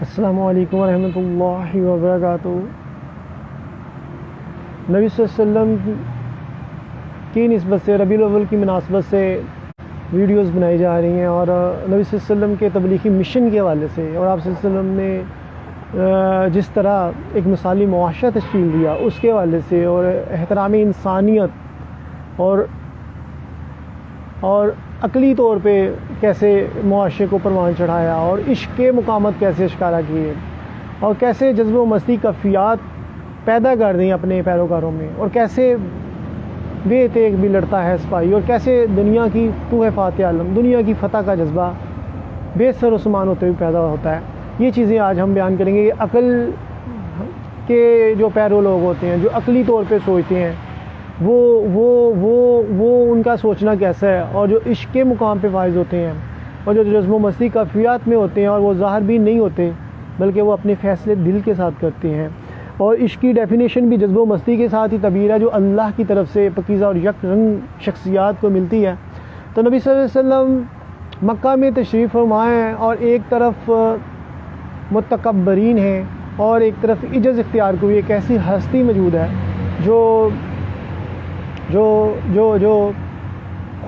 السلام علیکم ورحمۃ اللہ وبرکاتہ۔ نبی صلی اللہ علیہ وسلم کی نسبت سے ربیع الاول کی مناسبت سے ویڈیوز بنائی جا رہی ہیں، اور نبی صلی اللہ علیہ وسلم کے تبلیغی مشن کے حوالے سے، اور آپ صلی اللہ علیہ وسلم نے جس طرح ایک مثالی معاشرہ تشکیل دیا اس کے حوالے سے، اور احترام انسانیت اور عقلی طور پہ کیسے معاشرے کو پروان چڑھایا، اور عشق کے مقامات کیسے اشکارا کیے، اور کیسے جذب و مستی کفیات پیدا کر دیں اپنے پیروکاروں میں، اور کیسے بے تیغ بھی لڑتا ہے سپاہی، اور کیسے دنیا کی فتوح فاتح عالم، دنیا کی فتح کا جذبہ بے سر و سامان ہوتے ہوئے پیدا ہوتا ہے۔ یہ چیزیں آج ہم بیان کریں گے۔ عقل کے جو پیرو لوگ ہوتے ہیں، جو عقلی طور پہ سوچتے ہیں، وہ ان کا سوچنا کیسا ہے، اور جو عشق کے مقام پہ فائز ہوتے ہیں، اور جو جذب و مستی کفیات میں ہوتے ہیں، اور وہ ظاہر بھی نہیں ہوتے بلکہ وہ اپنے فیصلے دل کے ساتھ کرتے ہیں، اور عشق کی ڈیفینیشن بھی جذب و مستی کے ساتھ ہی تعبیر ہے جو اللہ کی طرف سے پاکیزہ اور یک رنگ شخصیات کو ملتی ہے۔ تو نبی صلی اللہ علیہ وسلم مکہ میں تشریف فرما ہیں، اور ایک طرف متکبرین ہیں اور ایک طرف عجز اختیار کوئی ایک ایسی ہستی موجود ہے جو جو جو جو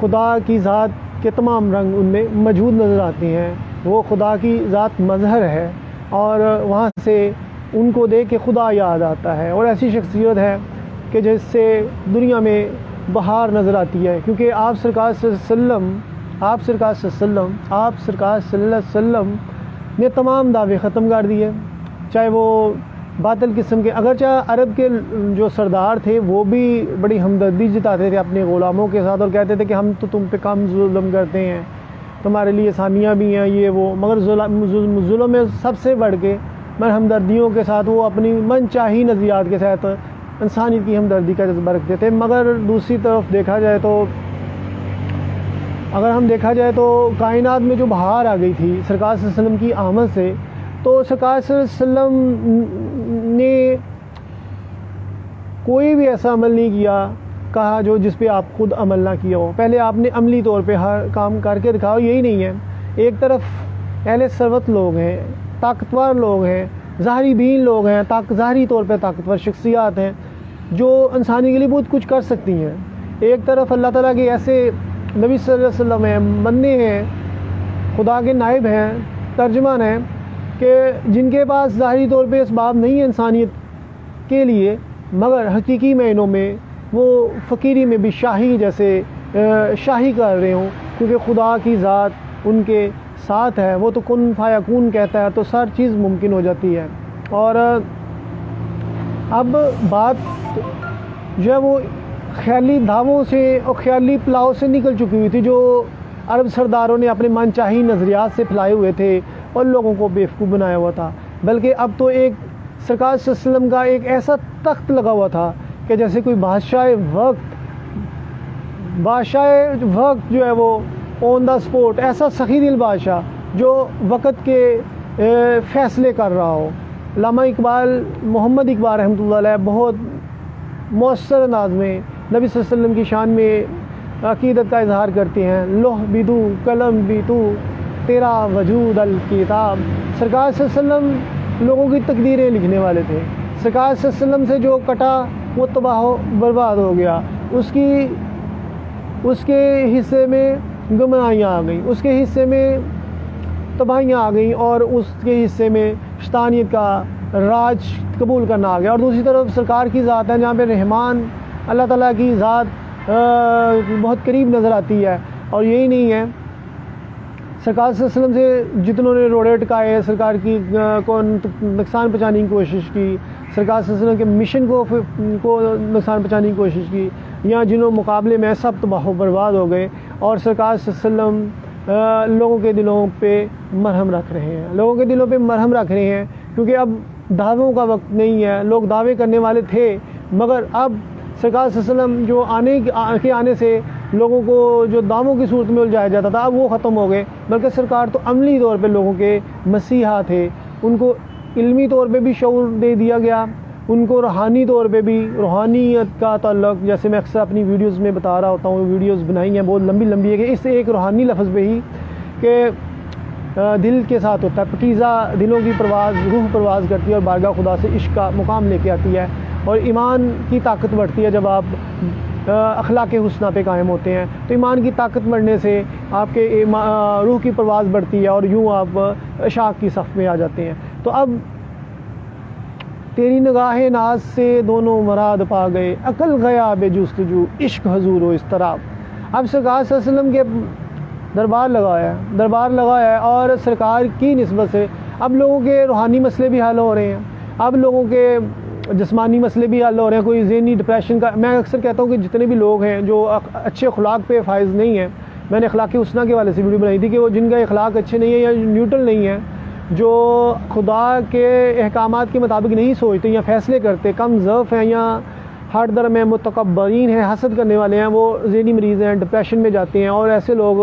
خدا کی ذات کے تمام رنگ ان میں موجود نظر آتے ہیں۔ وہ خدا کی ذات مظہر ہے، اور وہاں سے ان کو دیکھ کے خدا یاد آتا ہے، اور ایسی شخصیت ہے کہ جس سے دنیا میں بہار نظر آتی ہے، کیونکہ آپ سرکار صلی اللہ علیہ وسلم نے تمام دعوے ختم کر دیے، چاہے وہ باطل قسم کے، اگرچہ عرب کے جو سردار تھے وہ بھی بڑی ہمدردی جتاتے تھے اپنے غلاموں کے ساتھ، اور کہتے تھے کہ ہم تو تم پہ کم ظلم کرتے ہیں، تمہارے لیے آسانیاں بھی ہیں یہ وہ، مگر ظلم میں سب سے بڑھ کے ہمدردیوں کے ساتھ وہ اپنی من چاہی نظریات کے ساتھ انسانیت کی ہمدردی کا جذبہ رکھتے تھے۔ مگر دوسری طرف اگر ہم دیکھا جائے تو کائنات میں جو بہار آ گئی تھی سرکار صلی اللہ علیہ وسلم کی آمد سے، تو سرکار صلی اللہ علیہ وسلم نے کوئی بھی ایسا عمل نہیں کیا کہا جس پہ آپ خود عمل نہ کیا ہو۔ پہلے آپ نے عملی طور پہ ہر کام کر کے دکھاؤ۔ یہی نہیں ہے، ایک طرف اہل ثروت لوگ ہیں، طاقتور لوگ ہیں، ظاہری بین لوگ ہیں، ظاہری طور پہ طاقتور شخصیات ہیں جو انسانی کے لیے بہت کچھ کر سکتی ہیں۔ ایک طرف اللہ تعالیٰ کے ایسے نبی صلی اللہ علیہ وسلم ہیں، منع ہیں، خدا کے نائب ہیں، ترجمان ہیں، کہ جن کے پاس ظاہری طور پہ اسباب نہیں ہیں انسانیت کے لیے، مگر حقیقی معنوں میں وہ فقیری میں بھی شاہی جیسے شاہی کر رہے ہوں، کیونکہ خدا کی ذات ان کے ساتھ ہے۔ وہ تو کن فیکون کہتا ہے تو ہر چیز ممکن ہو جاتی ہے۔ اور اب بات جو ہے وہ خیالی دھاووں سے اور خیالی پلاؤ سے نکل چکی ہوئی تھی جو عرب سرداروں نے اپنے من چاہی نظریات سے پھیلائے ہوئے تھے اور لوگوں کو بیوقوف بنایا ہوا تھا، بلکہ اب تو ایک سرکار صلی اللہ علیہ وسلم کا ایک ایسا تخت لگا ہوا تھا کہ جیسے کوئی بادشاہ وقت جو ہے وہ آن دا سپورٹ، ایسا سخی دل بادشاہ جو وقت کے فیصلے کر رہا ہو۔ علامہ اقبال، محمد اقبال رحمۃ اللہ علیہ بہت مؤثر انداز میں نبی صلی اللہ علیہ وسلم کی شان میں عقیدت کا اظہار کرتے ہیں۔ لوح بھی تو قلم بھی تو تیرا وجود الکتاب۔ سرکار صلی اللہ علیہ وسلم لوگوں کی تقدیریں لکھنے والے تھے۔ سرکار صلی اللہ علیہ وسلم سے جو کٹا وہ تباہ و برباد ہو گیا، اس کے حصے میں گمراہیاں آ گئیں، اس کے حصے میں تباہیاں آ گئیں، اور اس کے حصے میں شیطانیت کا راج قبول کرنا آ گیا۔ اور دوسری طرف سرکار کی ذات ہے جہاں پہ رحمان اللہ تعالیٰ کی ذات بہت قریب نظر آتی ہے۔ اور یہی نہیں ہے، سرکار صلی اللہ علیہ وسلم سے جتنوں نے روڑے ٹکائے، سرکار کی کو نقصان پہنچانے کی کوشش کی، سرکار صلی اللہ علیہ وسلم کے مشن کو نقصان پہنچانے کی کوشش کی، یا جنہوں مقابلے میں سب تباہ و برباد ہو گئے، اور سرکار صلی اللہ علیہ وسلم لوگوں کے دلوں پہ مرہم رکھ رہے ہیں، کیونکہ اب دعووں کا وقت نہیں ہے۔ لوگ دعوے کرنے والے تھے، مگر اب سرکار صلی اللہ علیہ وسلم جو آنے سے لوگوں کو جو دعووں کی صورت میں الجھایا جاتا تھا اب وہ ختم ہو گئے، بلکہ سرکار تو عملی طور پہ لوگوں کے مسیحا تھے۔ ان کو علمی طور پہ بھی شعور دے دیا گیا، ان کو روحانی طور پہ بھی، روحانیت کا تعلق جیسے میں اکثر اپنی ویڈیوز میں بتا رہا ہوتا ہوں، ویڈیوز بنائی ہیں بہت لمبی ہے کہ اس ایک روحانی لفظ پہ ہی کہ دل کے ساتھ ہوتا ہے، پکیزہ دلوں کی پرواز، روح پرواز کرتی ہے اور بارگاہ خدا سے عشق کا مقام لے کے آتی ہے، اور ایمان کی طاقت بڑھتی ہے جب آپ اخلاق حسنہ پہ قائم ہوتے ہیں۔ تو ایمان کی طاقت بڑھنے سے آپ کے روح کی پرواز بڑھتی ہے اور یوں آپ اشاق کی صف میں آ جاتے ہیں۔ تو اب تیری نگاہ ناز سے دونوں مراد پا گئے، عقل گیا بے جستجو، عشق حضور و اضطراب۔ اب سرکار صلی اللہ علیہ وسلم کے دربار لگایا ہے اور سرکار کی نسبت سے اب لوگوں کے روحانی مسئلے بھی حل ہو رہے ہیں، اب لوگوں کے جسمانی مسئلے بھی حل ہو رہے ہیں۔ کوئی ذہنی ڈپریشن کا، میں اکثر کہتا ہوں کہ جتنے بھی لوگ ہیں جو اچھے اخلاق پہ فائز نہیں ہیں، میں نے اخلاق حسنہ کے والے سے ویڈیو بنائی تھی کہ وہ جن کا اخلاق اچھے نہیں ہیں یا نیوٹرل نہیں ہیں، جو خدا کے احکامات کے مطابق نہیں سوچتے یا فیصلے کرتے، کم ضعف ہیں یا ہر در میں متکبرین ہیں، حسد کرنے والے ہیں، وہ ذہنی مریض ہیں، ڈپریشن میں جاتے ہیں، اور ایسے لوگ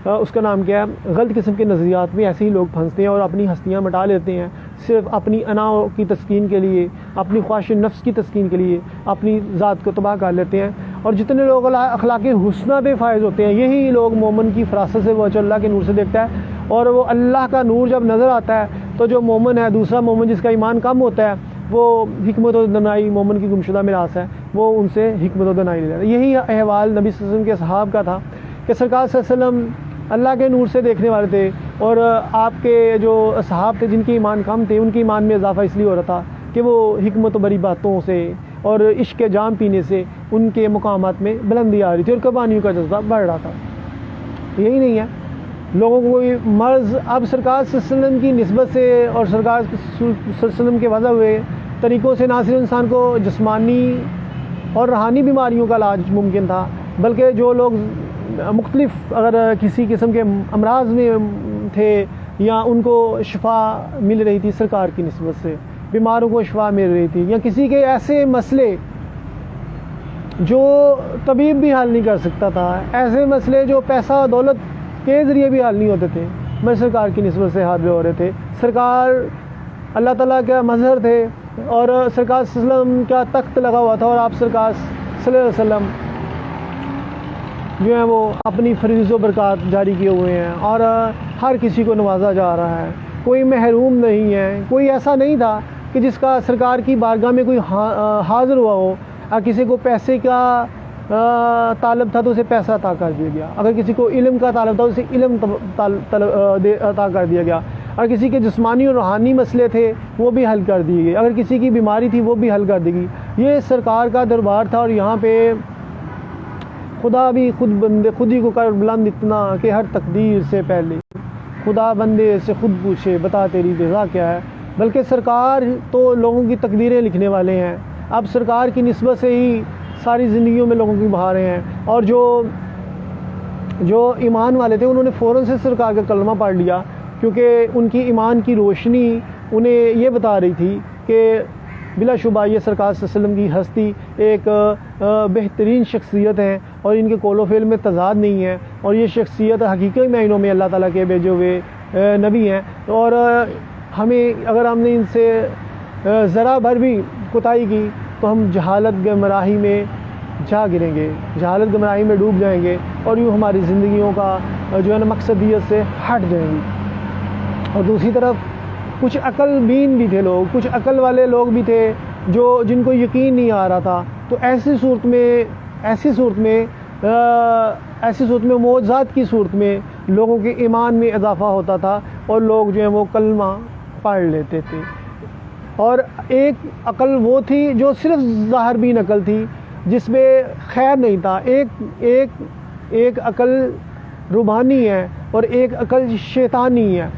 اس کا نام کیا ہے، غلط قسم کے نظریات میں ایسے ہی لوگ پھنستے ہیں اور اپنی ہستیاں مٹا لیتے ہیں، صرف اپنی انا کی تسکین کے لیے، اپنی خواہش نفس کی تسکین کے لیے اپنی ذات کو تباہ کر لیتے ہیں۔ اور جتنے لوگ اخلاق حسنہ پہ فائز ہوتے ہیں، یہی لوگ مومن کی فراست سے وہ اللہ کے نور سے دیکھتا ہے، اور وہ اللہ کا نور جب نظر آتا ہے تو جو مومن ہے، دوسرا مومن جس کا ایمان کم ہوتا ہے، وہ حکمت و دانائی مومن کی گمشدہ میراث ہے، وہ ان سے حکمت و دانائی لے لیتا ہے۔ یہی احوال نبی صلی اللہ علیہ وسلم کے صحاب کا تھا کہ سرکار صلی اللہ علیہ وسلم اللہ کے نور سے دیکھنے والے تھے، اور آپ کے جو اصحاب تھے جن کے ایمان کم تھے، ان کے ایمان میں اضافہ اس لیے ہو رہا تھا کہ وہ حکمت و بری باتوں سے اور عشق کے جام پینے سے ان کے مقامات میں بلندی آ رہی تھی اور قربانیوں کا جذبہ بڑھ رہا تھا۔ یہی نہیں ہے لوگوں کو کوئی مرض، اب سرکار صلی اللہ علیہ وسلم کی نسبت سے اور سرکار صلی اللہ علیہ وسلم کے وضع ہوئے طریقوں سے نہ صرف انسان کو جسمانی اور روحانی بیماریوں کا علاج ممکن تھا، بلکہ جو لوگ مختلف اگر کسی قسم کے امراض میں تھے یا ان کو شفا مل رہی تھی سرکار کی نسبت سے، بیماروں کو شفا مل رہی تھی، یا کسی کے ایسے مسئلے جو طبیب بھی حل نہیں کر سکتا تھا، ایسے مسئلے جو پیسہ دولت کے ذریعے بھی حل نہیں ہوتے تھے، میں سرکار کی نسبت سے حل ہو رہے تھے۔ سرکار اللہ تعالیٰ کا مظہر تھے اور سرکار صلی اللہ علیہ وسلم کا تخت لگا ہوا تھا، اور آپ سرکار صلی اللہ علیہ وسلم جو ہیں وہ اپنی فریض و برکات جاری کیے ہوئے ہیں اور ہر کسی کو نوازا جا رہا ہے، کوئی محروم نہیں ہے، کوئی ایسا نہیں تھا کہ جس کا سرکار کی بارگاہ میں کوئی حاضر ہوا ہو، اگر کسی کو پیسے کا طالب تھا تو اسے پیسہ عطا کر دیا گیا، اگر کسی کو علم کا طالب تھا تو اسے علم عطا کر دیا گیا، اگر کسی کے جسمانی اور روحانی مسئلے تھے وہ بھی حل کر دیے گئے، اگر کسی کی بیماری تھی وہ بھی حل کر دی گئی۔ یہ سرکار کا دربار تھا، اور یہاں پہ خدا بھی خود ہی کو کر بلند اتنا کہ ہر تقدیر سے پہلے خدا بندے سے خود پوچھے بتا تیری رضا کیا ہے، بلکہ سرکار تو لوگوں کی تقدیریں لکھنے والے ہیں۔ اب سرکار کی نسبت سے ہی ساری زندگیوں میں لوگوں کی بہاریں ہیں، اور جو ایمان والے تھے انہوں نے فوراً سے سرکار کا کلمہ پڑھ لیا، کیونکہ ان کی ایمان کی روشنی انہیں یہ بتا رہی تھی کہ بلا شبہ یہ سرکار صلی اللہ علیہ وسلم کی ہستی ایک بہترین شخصیت ہے، اور ان کے قول و فعل میں تضاد نہیں ہے، اور یہ شخصیت حقیقی معنوں میں اللہ تعالیٰ کے بھیجے ہوئے نبی ہیں، اور ہمیں اگر ہم نے ان سے ذرا بھر بھی کوتاہی کی تو ہم جہالت گمراہی میں جا گریں گے، جہالت گمراہی میں ڈوب جائیں گے، اور یوں ہماری زندگیوں کا جو ہے نا مقصدیت سے ہٹ جائیں گی۔ اور دوسری طرف کچھ عقل بین بھی تھے لوگ، کچھ عقل والے لوگ بھی تھے جن کو یقین نہیں آ رہا تھا، تو ایسی صورت میں معجزات کی صورت میں لوگوں کے ایمان میں اضافہ ہوتا تھا، اور لوگ جو ہیں وہ کلمہ پڑھ لیتے تھے۔ اور ایک عقل وہ تھی جو صرف ظاہر بین عقل تھی، جس میں خیر نہیں تھا، ایک عقل روحانی ہے اور ایک عقل شیطانی ہے۔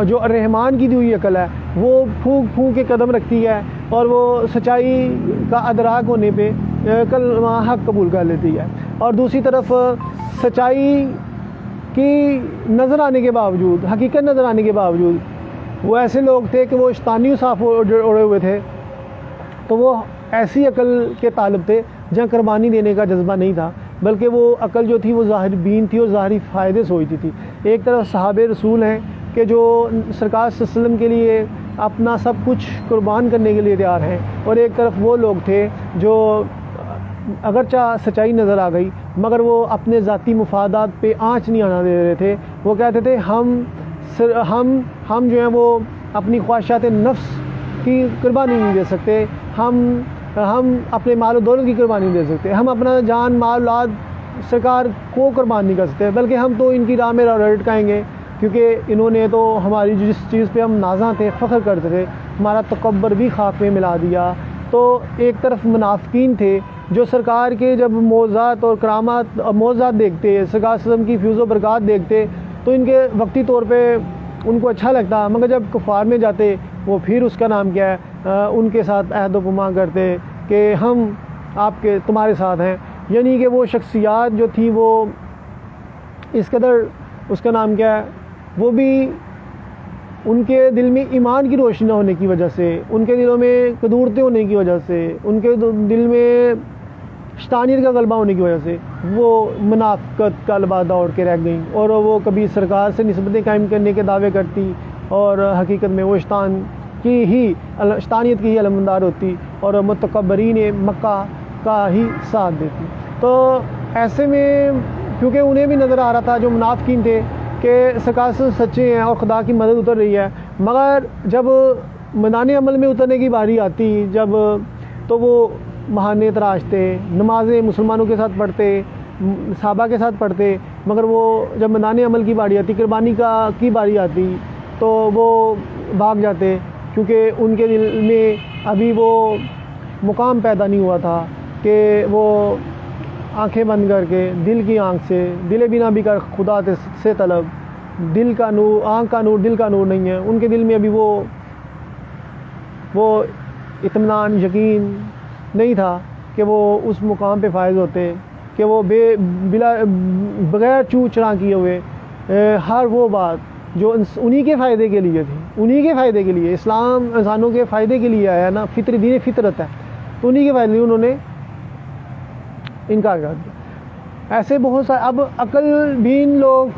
جو رحمان کی دی ہوئی عقل ہے وہ پھونک کے قدم رکھتی ہے، اور وہ سچائی کا ادراک ہونے پہ کلمہ حق قبول کر لیتی ہے، اور دوسری طرف سچائی کی نظر آنے کے باوجود، حقیقت نظر آنے کے باوجود وہ ایسے لوگ تھے کہ وہ شیطانی صاف اڑے ہوئے تھے، تو وہ ایسی عقل کے طالب تھے جہاں قربانی دینے کا جذبہ نہیں تھا، بلکہ وہ عقل جو تھی وہ ظاہر بین تھی اور ظاہری فائدے سوچتی تھی۔ ایک طرف صحابہ رسول ہیں کہ جو سرکار صلی اللہ علیہ وسلم کے لیے اپنا سب کچھ قربان کرنے کے لیے تیار ہیں، اور ایک طرف وہ لوگ تھے جو اگرچہ سچائی نظر آ گئی مگر وہ اپنے ذاتی مفادات پہ آنچ نہیں آنا دے رہے تھے، وہ کہتے تھے ہم ہم جو ہیں وہ اپنی خواہشات نفس کی قربانی نہیں دے سکتے، ہم اپنے مال و دولت کی قربانی نہیں دے سکتے، ہم اپنا جان مال اولاد سرکار کو قربان نہیں کر سکتے، بلکہ ہم تو ان کی راہ میں لٹکائیں گے، کیونکہ انہوں نے تو ہماری جس چیز پہ ہم نازاں تھے، فخر کرتے تھے، ہمارا تکبر بھی خاک میں ملا دیا۔ تو ایک طرف منافقین تھے جو سرکار کے جب معجزات اور کرامات معجزات دیکھتے، سرکار صلی اللہ علیہ وسلم کی فیوز و برکات دیکھتے تو ان کے وقتی طور پہ ان کو اچھا لگتا، مگر جب کفار میں جاتے وہ پھر اس کا نام کیا ہے، ان کے ساتھ عہد و پیمان کرتے کہ ہم تمہارے ساتھ ہیں، یعنی کہ وہ شخصیات جو تھی وہ اس قدر اس کا نام کیا ہے، وہ بھی ان کے دل میں ایمان کی روشنی نہ ہونے کی وجہ سے، ان کے دلوں میں قدورتیں ہونے کی وجہ سے، ان کے دل میں شیطانیت کا غلبہ ہونے کی وجہ سے وہ منافقت کا لبادہ اوڑھ کے رہ گئیں، اور وہ کبھی سرکار سے نسبتیں قائم کرنے کے دعوے کرتی اور حقیقت میں وہ شیطانیت کی ہی علمبردار ہوتی اور متکبرین مکہ کا ہی ساتھ دیتی۔ تو ایسے میں کیونکہ انہیں بھی نظر آ رہا تھا جو منافقین تھے کہ سرکار سچے ہیں اور خدا کی مدد اتر رہی ہے، مگر جب میدان عمل میں اترنے کی باری آتی تو وہ بہانے تراشتے، نمازیں مسلمانوں کے ساتھ پڑھتے، صحابہ کے ساتھ پڑھتے، مگر وہ جب میدان عمل کی باری آتی، قربانی کی باری آتی تو وہ بھاگ جاتے، کیونکہ ان کے دل میں ابھی وہ مقام پیدا نہیں ہوا تھا کہ وہ آنکھیں بند کر کے دل کی آنکھ سے دل بینا بھی کر خدا سے طلب، دل کا نور، آنکھ کا نور، دل کا نور نہیں ہے ان کے دل میں ابھی وہ اطمینان یقین نہیں تھا کہ وہ اس مقام پہ فائز ہوتے کہ وہ بغیر چو چرا کیے ہوئے ہر وہ بات جو انہی کے فائدے کے لیے تھی، انہی کے فائدے کے لیے، اسلام انسانوں کے فائدے کے لیے آیا نا، دین فطرت ہے، تو انہی کے فائدے لیے انہوں نے انکار کر دیا۔ ایسے بہت سارے اب عقل بین لوگ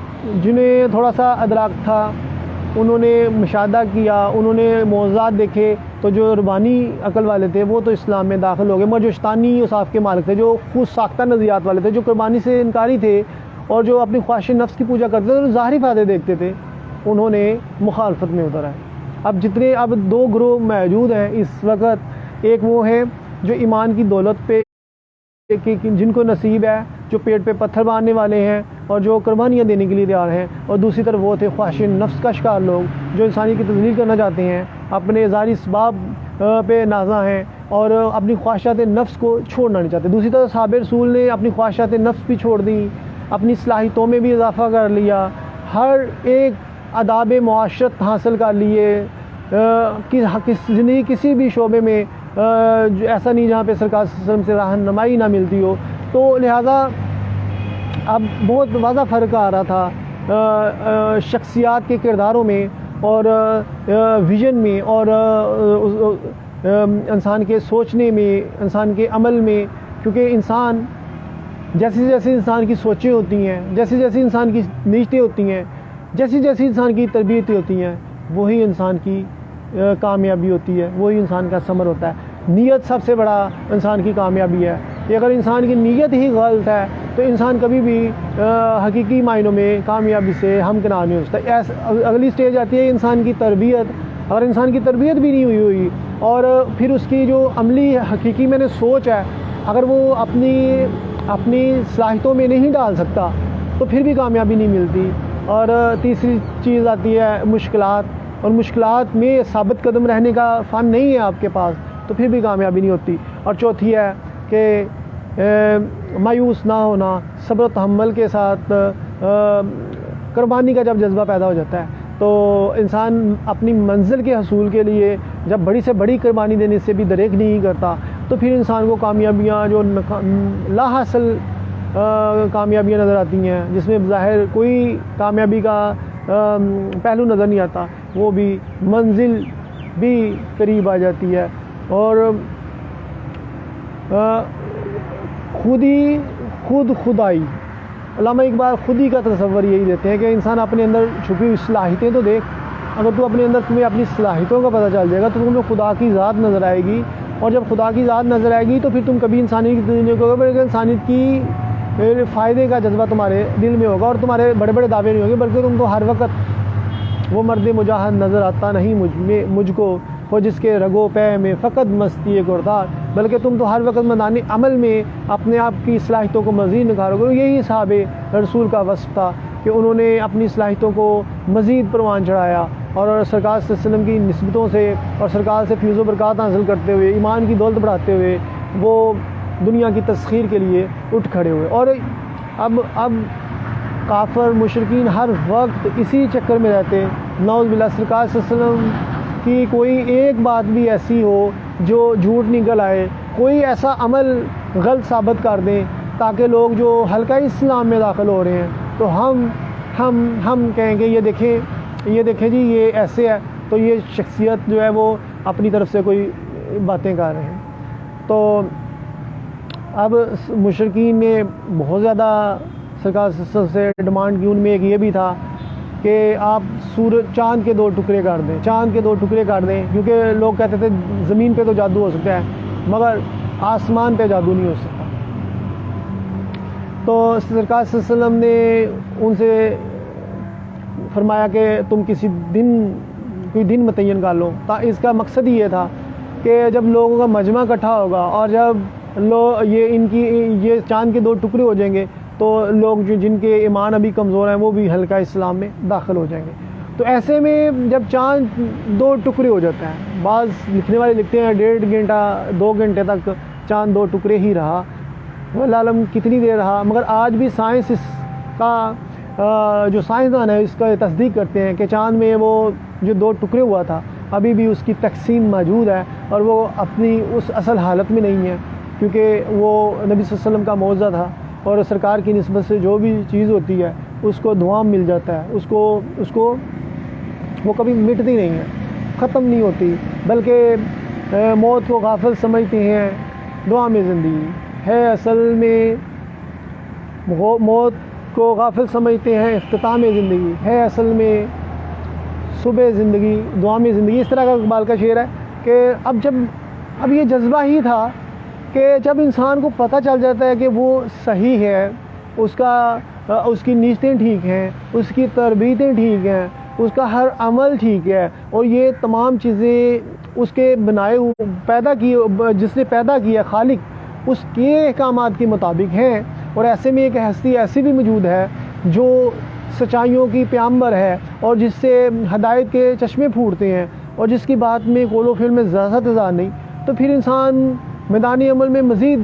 جنہیں تھوڑا سا ادراک تھا، انہوں نے مشاہدہ کیا، انہوں نے معجزات دیکھے، تو جو ربانی عقل والے تھے وہ تو اسلام میں داخل ہو گئے، مگر جو شیطانی اوصاف کے مالک تھے، جو خود ساختہ نظریات والے تھے، جو قربانی سے انکاری تھے اور جو اپنی خواہش نفس کی پوجا کرتے تھے اور ظاہری فائدے دیکھتے تھے، انہوں نے مخالفت میں اتر آئے۔ اب دو گروہ موجود ہیں اس وقت، ایک وہ ہیں جو ایمان کی دولت پہ جن کو نصیب ہے، جو پیٹ پہ پتھر باندھنے والے ہیں اور جو قربانیاں دینے کے لیے تیار ہیں، اور دوسری طرف وہ تھے خواہش نفس کا شکار لوگ جو انسانی کی تذلیل کرنا چاہتے ہیں، اپنے ظاہری اسباب پہ نازاں ہیں اور اپنی خواہشات نفس کو چھوڑنا نہیں چاہتے۔ دوسری طرف صحابہ رسول نے اپنی خواہشات نفس بھی چھوڑ دی، اپنی صلاحیتوں میں بھی اضافہ کر لیا، ہر ایک آداب معاشرت حاصل کر لیے، زندگی کسی بھی شعبے میں ایسا نہیں جہاں پہ سرکار صلی اللہ علیہ وسلم سے رہنمائی نہ ملتی ہو، تو لہذا اب بہت واضح فرق آ رہا تھا شخصیات کے کرداروں میں اور ویژن میں اور انسان کے سوچنے میں، انسان کے عمل میں، کیونکہ انسان جیسے انسان کی سوچیں ہوتی ہیں، جیسے انسان کی نیتیں ہوتی ہیں، جیسی انسان کی تربیتیں ہوتی ہیں، وہی انسان کی کامیابی ہوتی ہے، وہی انسان کا ثمر ہوتا ہے۔ نیت سب سے بڑا انسان کی کامیابی ہے، کہ اگر انسان کی نیت ہی غلط ہے تو انسان کبھی بھی حقیقی معنوں میں کامیابی سے ہمکنار نہیں ہو سکتا۔ اگلی سٹیج آتی ہے انسان کی تربیت، اگر انسان کی تربیت بھی نہیں ہوئی اور پھر اس کی جو عملی حقیقی میں نے سوچ ہے اگر وہ اپنی صلاحیتوں میں نہیں ڈال سکتا تو پھر بھی کامیابی نہیں ملتی۔ اور تیسری چیز آتی ہے مشکلات، اور مشکلات میں ثابت قدم رہنے کا فن نہیں ہے آپ کے پاس تو پھر بھی کامیابی نہیں ہوتی۔ اور چوتھی ہے کہ مایوس نہ ہونا، صبر و تحمل کے ساتھ قربانی کا جب جذبہ پیدا ہو جاتا ہے تو انسان اپنی منزل کے حصول کے لیے جب بڑی سے بڑی قربانی دینے سے بھی دریغ نہیں کرتا تو پھر انسان کو کامیابیاں جو لا حاصل کامیابیاں نظر آتی ہیں، جس میں ظاہر کوئی کامیابی کا پہلو نظر نہیں آتا، وہ بھی منزل بھی قریب آ جاتی ہے۔ اور خدائی علامہ اقبال خودی کا تصور یہی دیتے ہیں کہ انسان اپنے اندر چھپی ہوئی صلاحیتیں تو دیکھ، اگر تو اپنے اندر تمہیں اپنی صلاحیتوں کا پتہ چل جائے گا تو تمہیں خدا کی ذات نظر آئے گی، اور جب خدا کی ذات نظر آئے گی تو پھر تم کبھی انسانیت کی تجلیل نہیں کرو گے، بلکہ انسانیت کی فائدے کا جذبہ تمہارے دل میں ہوگا اور تمہارے بڑے بڑے دعوے نہیں ہوں گے، بلکہ تم تو ہر وقت وہ مرد مجاہد نظر آتا نہیں مجھ کو، وہ جس کے رگو پے میں فقط مستی گردار، بلکہ تم تو ہر وقت میدانی عمل میں اپنے آپ کی صلاحیتوں کو مزید نکھارو گے۔ یہی صحابہ رسول کا وصف تھا کہ انہوں نے اپنی صلاحیتوں کو مزید پروان چڑھایا، اور سرکار صلی اللہ علیہ وسلم کی نسبتوں سے اور سرکار سے فیض و برکات حاصل کرتے ہوئے، ایمان کی دولت بڑھاتے ہوئے وہ دنیا کی تسخیر کے لیے اٹھ کھڑے ہوئے۔ اور اب کافر مشرکین ہر وقت اسی چکر میں رہتے، نعوذ باللہ، سرکار صلی اللہ علیہ وسلم کی کوئی ایک بات بھی ایسی ہو جو جھوٹ نکل آئے، کوئی ایسا عمل غلط ثابت کر دیں تاکہ لوگ جو حلقہ اسلام میں داخل ہو رہے ہیں تو ہم کہیں گے یہ دیکھیں جی یہ ایسے ہے، تو یہ شخصیت جو ہے وہ اپنی طرف سے کوئی باتیں کر رہے ہیں۔ تو اب مشرکین نے بہت زیادہ سرکار صلی اللہ علیہ وسلم سے ڈیمانڈ کی، ان میں ایک یہ بھی تھا کہ آپ چاند کے 2 ٹکڑے کر دیں، چاند کے 2 ٹکڑے کر دیں، کیونکہ لوگ کہتے تھے زمین پہ تو جادو ہو سکتا ہے مگر آسمان پہ جادو نہیں ہو سکتا۔ تو سرکار صلی اللہ علیہ وسلم نے ان سے فرمایا کہ تم کوئی دن متعین کر لو۔ اس کا مقصد ہی یہ تھا کہ جب لوگوں کا مجمع اکٹھا ہوگا اور جب یہ چاند کے 2 ٹکڑے ہو جائیں گے تو لوگ جن کے ایمان ابھی کمزور ہیں وہ بھی حلقہ اسلام میں داخل ہو جائیں گے۔ تو ایسے میں جب چاند 2 ٹکڑے ہو جاتا ہے، بعض لکھنے والے لکھتے ہیں 1.5 گھنٹہ 2 گھنٹے تک چاند 2 ٹکڑے ہی رہا، واللہ عالم کتنی دیر رہا، مگر آج بھی سائنس اس کا جو سائنسدان ہے اس کا تصدیق کرتے ہیں کہ چاند میں وہ جو 2 ٹکڑے ہوا تھا ابھی بھی اس کی تقسیم موجود ہے، اور وہ اپنی اس اصل حالت میں نہیں ہے، کیونکہ وہ نبی صلی اللہ علیہ وسلم کا معجزہ تھا، اور سرکار کی نسبت سے جو بھی چیز ہوتی ہے اس کو دعا مل جاتا ہے، اس کو وہ کبھی مٹتی نہیں ہے، ختم نہیں ہوتی، بلکہ موت کو غافل سمجھتے ہیں، دعا میں زندگی ہے اصل میں، موت کو غافل سمجھتے ہیں، اختتام زندگی ہے اصل میں، صبح زندگی دعا میں زندگی۔ اس طرح کا اقبال کا شعر ہے کہ اب یہ جذبہ ہی تھا کہ جب انسان کو پتہ چل جاتا ہے کہ وہ صحیح ہے، اس کی نیتیں ٹھیک ہیں، اس کی تربیتیں ٹھیک ہیں، اس کا ہر عمل ٹھیک ہے، اور یہ تمام چیزیں اس کے جس نے پیدا کیا خالق، اس کے احکامات کے مطابق ہیں، اور ایسے میں ایک ہستی ایسی بھی موجود ہے جو سچائیوں کی پیامبر ہے اور جس سے ہدایت کے چشمے پھوٹتے ہیں، اور جس کی بات میں قول و فعل میں ذرا تضاد نہیں، تو پھر انسان میدانی عمل میں مزید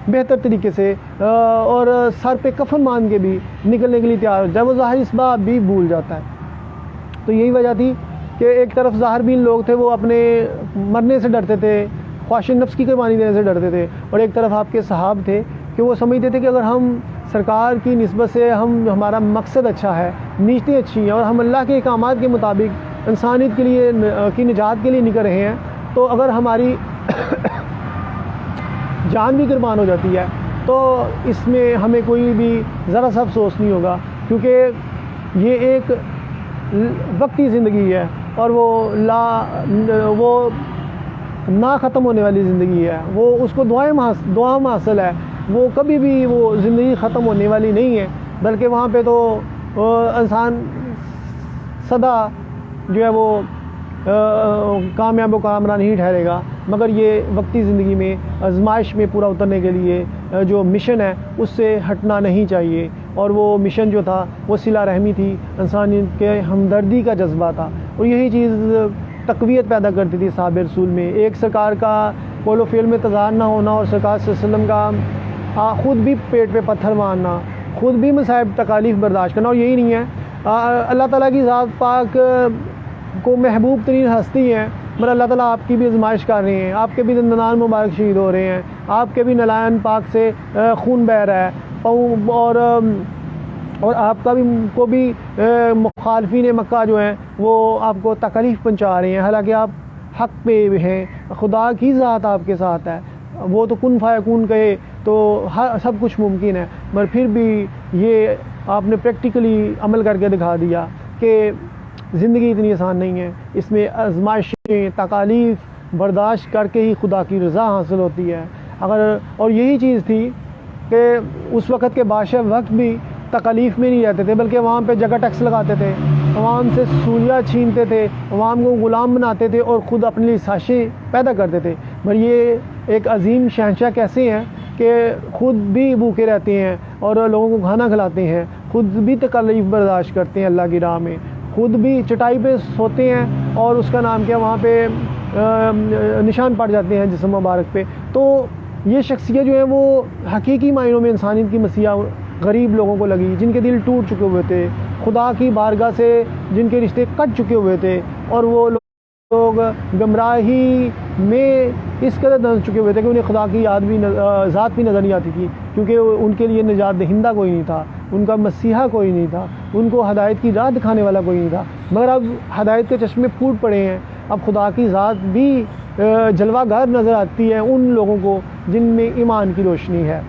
بہتر طریقے سے اور سر پہ کفن مان کے بھی نکلنے کے لیے تیار ہو جائے، وہ ظاہر اسباب بھی بھول جاتا ہے۔ تو یہی وجہ تھی کہ ایک طرف ظاہر بین لوگ تھے، وہ اپنے مرنے سے ڈرتے تھے، خواہش نفس کی قربانی دینے سے ڈرتے تھے، اور ایک طرف آپ کے صحاب تھے کہ وہ سمجھتے تھے کہ اگر ہم سرکار کی نسبت سے ہمارا مقصد اچھا ہے، نیتیں اچھی ہیں، اور ہم اللہ کے احکامات کے مطابق انسانیت کے لیے کی نجات کے لیے نکل رہے ہیں، تو اگر ہماری جان بھی قربان ہو جاتی ہے تو اس میں ہمیں کوئی بھی ذرا سا افسوس نہیں ہوگا، کیونکہ یہ ایک وقتی زندگی ہے اور وہ نہ ختم ہونے والی زندگی ہے، وہ اس کو دعا حاصل ہے، وہ کبھی بھی وہ زندگی ختم ہونے والی نہیں ہے، بلکہ وہاں پہ تو انسان سدا جو ہے وہ کامیاب و کامران نہیں ٹھہرے گا، مگر یہ وقتی زندگی میں آزمائش میں پورا اترنے کے لیے جو مشن ہے اس سے ہٹنا نہیں چاہیے، اور وہ مشن جو تھا وہ صلہ رحمی تھی، انسانیت کے ہمدردی کا جذبہ تھا، اور یہی چیز تقویت پیدا کرتی تھی صحابہ رسول میں۔ ایک سرکار کا قول و فعل میں تضاد نہ ہونا، اور سرکار صلی اللہ علیہ وسلم کا خود بھی پیٹ پہ پتھر مارنا، خود بھی مصائب تکالیف برداشت کرنا، اور یہی نہیں ہے اللہ تعالیٰ کی ذات پاک کو محبوب ترین ہستی ہیں، مگر اللہ تعالیٰ آپ کی بھی آزمائش کر رہے ہیں، آپ کے بھی دندان مبارک شہید ہو رہے ہیں، آپ کے بھی نلائن پاک سے خون بہہ رہا ہے، اور آپ کا بھی مخالفین مکہ جو ہیں وہ آپ کو تکلیف پہنچا رہے ہیں، حالانکہ آپ حق پہ ہیں، خدا کی ذات آپ کے ساتھ ہے، وہ تو کن فیکون کہے تو سب کچھ ممکن ہے، مگر پھر بھی یہ آپ نے پریکٹیکلی عمل کر کے دکھا دیا کہ زندگی اتنی آسان نہیں ہے، اس میں آزمائشیں تکالیف برداشت کر کے ہی خدا کی رضا حاصل ہوتی ہے۔ اور یہی چیز تھی کہ اس وقت کے بادشاہ وقت بھی تکالیف میں نہیں رہتے تھے، بلکہ وہاں پہ جگہ ٹیکس لگاتے تھے، عوام سے سولیاں چھینتے تھے، عوام کو غلام بناتے تھے اور خود اپنے لیے سازشیں پیدا کرتے تھے، مگر یہ ایک عظیم شہنشاہ کیسے ہیں کہ خود بھی بھوکے رہتے ہیں اور لوگوں کو کھانا کھلاتے ہیں، خود بھی تکلیف برداشت کرتے ہیں اللہ کی راہ میں، خود بھی چٹائی پہ سوتے ہیں اور اس کا نام کیا وہاں پہ نشان پڑ جاتے ہیں جسم مبارک پہ۔ تو یہ شخصیت جو ہے وہ حقیقی معنوں میں انسانیت کی مسیحا غریب لوگوں کو لگی، جن کے دل ٹوٹ چکے ہوئے تھے، خدا کی بارگاہ سے جن کے رشتے کٹ چکے ہوئے تھے، اور وہ لوگ گمراہی میں اس قدر دھنس چکے ہوئے تھے کہ انہیں خدا کی ذات بھی نظر نہیں آتی تھی، کیونکہ ان کے لیے نجات دہندہ کوئی نہیں تھا، ان کا مسیحا کوئی نہیں تھا، ان کو ہدایت کی راہ دکھانے والا کوئی نہیں تھا۔ مگر اب ہدایت کے چشمے پھوٹ پڑے ہیں، اب خدا کی ذات بھی جلوہ گر نظر آتی ہے ان لوگوں کو جن میں ایمان کی روشنی ہے۔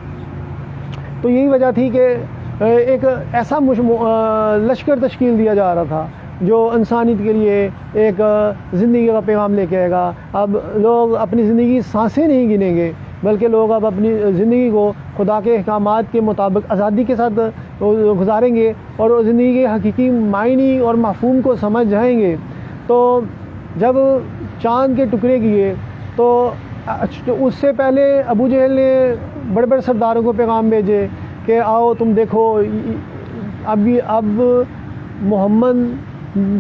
تو یہی وجہ تھی کہ ایک ایسا لشکر تشکیل دیا جا رہا تھا جو انسانیت کے لیے ایک زندگی کا پیغام لے کے آئے گا۔ اب لوگ اپنی زندگی سانسیں نہیں گنیں گے، بلکہ لوگ اب اپنی زندگی کو خدا کے احکامات کے مطابق آزادی کے ساتھ گزاریں گے اور زندگی کے حقیقی معنی اور مفہوم کو سمجھ جائیں گے۔ تو جب چاند کے ٹکڑے کیے تو اس سے پہلے ابو جہل نے بڑے بڑے سرداروں کو پیغام بھیجے کہ آؤ تم دیکھو اب محمد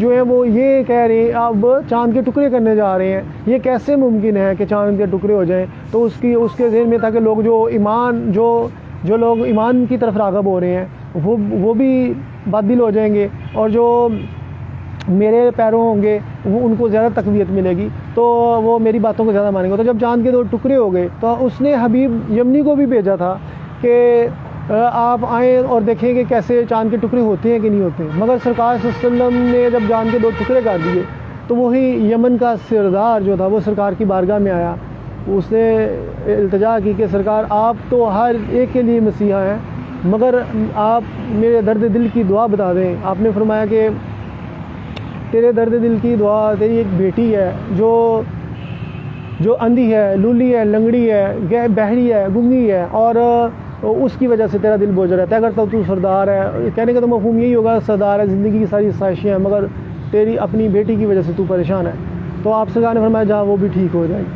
جو ہے وہ یہ کہہ رہے ہیں اب چاند کے ٹکڑے کرنے جا رہے ہیں، یہ کیسے ممکن ہے کہ چاند کے ٹکڑے ہو جائیں؟ تو اس کے ذہن میں تھا کہ لوگ جو لوگ ایمان کی طرف راغب ہو رہے ہیں وہ بھی باطل ہو جائیں گے، اور جو میرے پیروں ہوں گے وہ ان کو زیادہ تقویت ملے گی، تو وہ میری باتوں کو زیادہ مانیں گے۔ تو جب چاند کے 2 ٹکڑے ہو گئے تو اس نے حبیب یمنی کو بھی بھیجا تھا کہ آپ آئیں اور دیکھیں کہ کیسے چاند کے ٹکڑے ہوتے ہیں کہ نہیں ہوتے، مگر سرکار صلی اللہ علیہ وسلم نے جب چاند کے 2 ٹکڑے کر دیے تو وہی یمن کا سردار جو تھا وہ سرکار کی بارگاہ میں آیا، اس نے التجا کی کہ سرکار آپ تو ہر ایک کے لیے مسیحا ہیں، مگر آپ میرے درد دل کی دعا بتا دیں۔ آپ نے فرمایا کہ تیرے درد دل کی دعا، تیری ایک بیٹی ہے جو اندھی ہے، لولی ہے، لنگڑی ہے، بہری ہے، گنگی ہے، اور اس کی وجہ سے تیرا دل بوجھ رہتا ہے۔ اگر تو سردار ہے، کہنے کا تو مفہوم یہی ہوگا سردار ہے، زندگی کی ساری خواہشیں ہیں، مگر تیری اپنی بیٹی کی وجہ سے تو پریشان ہے۔ تو آپ سرکار نے فرمایا جہاں وہ بھی ٹھیک ہو جائے گی۔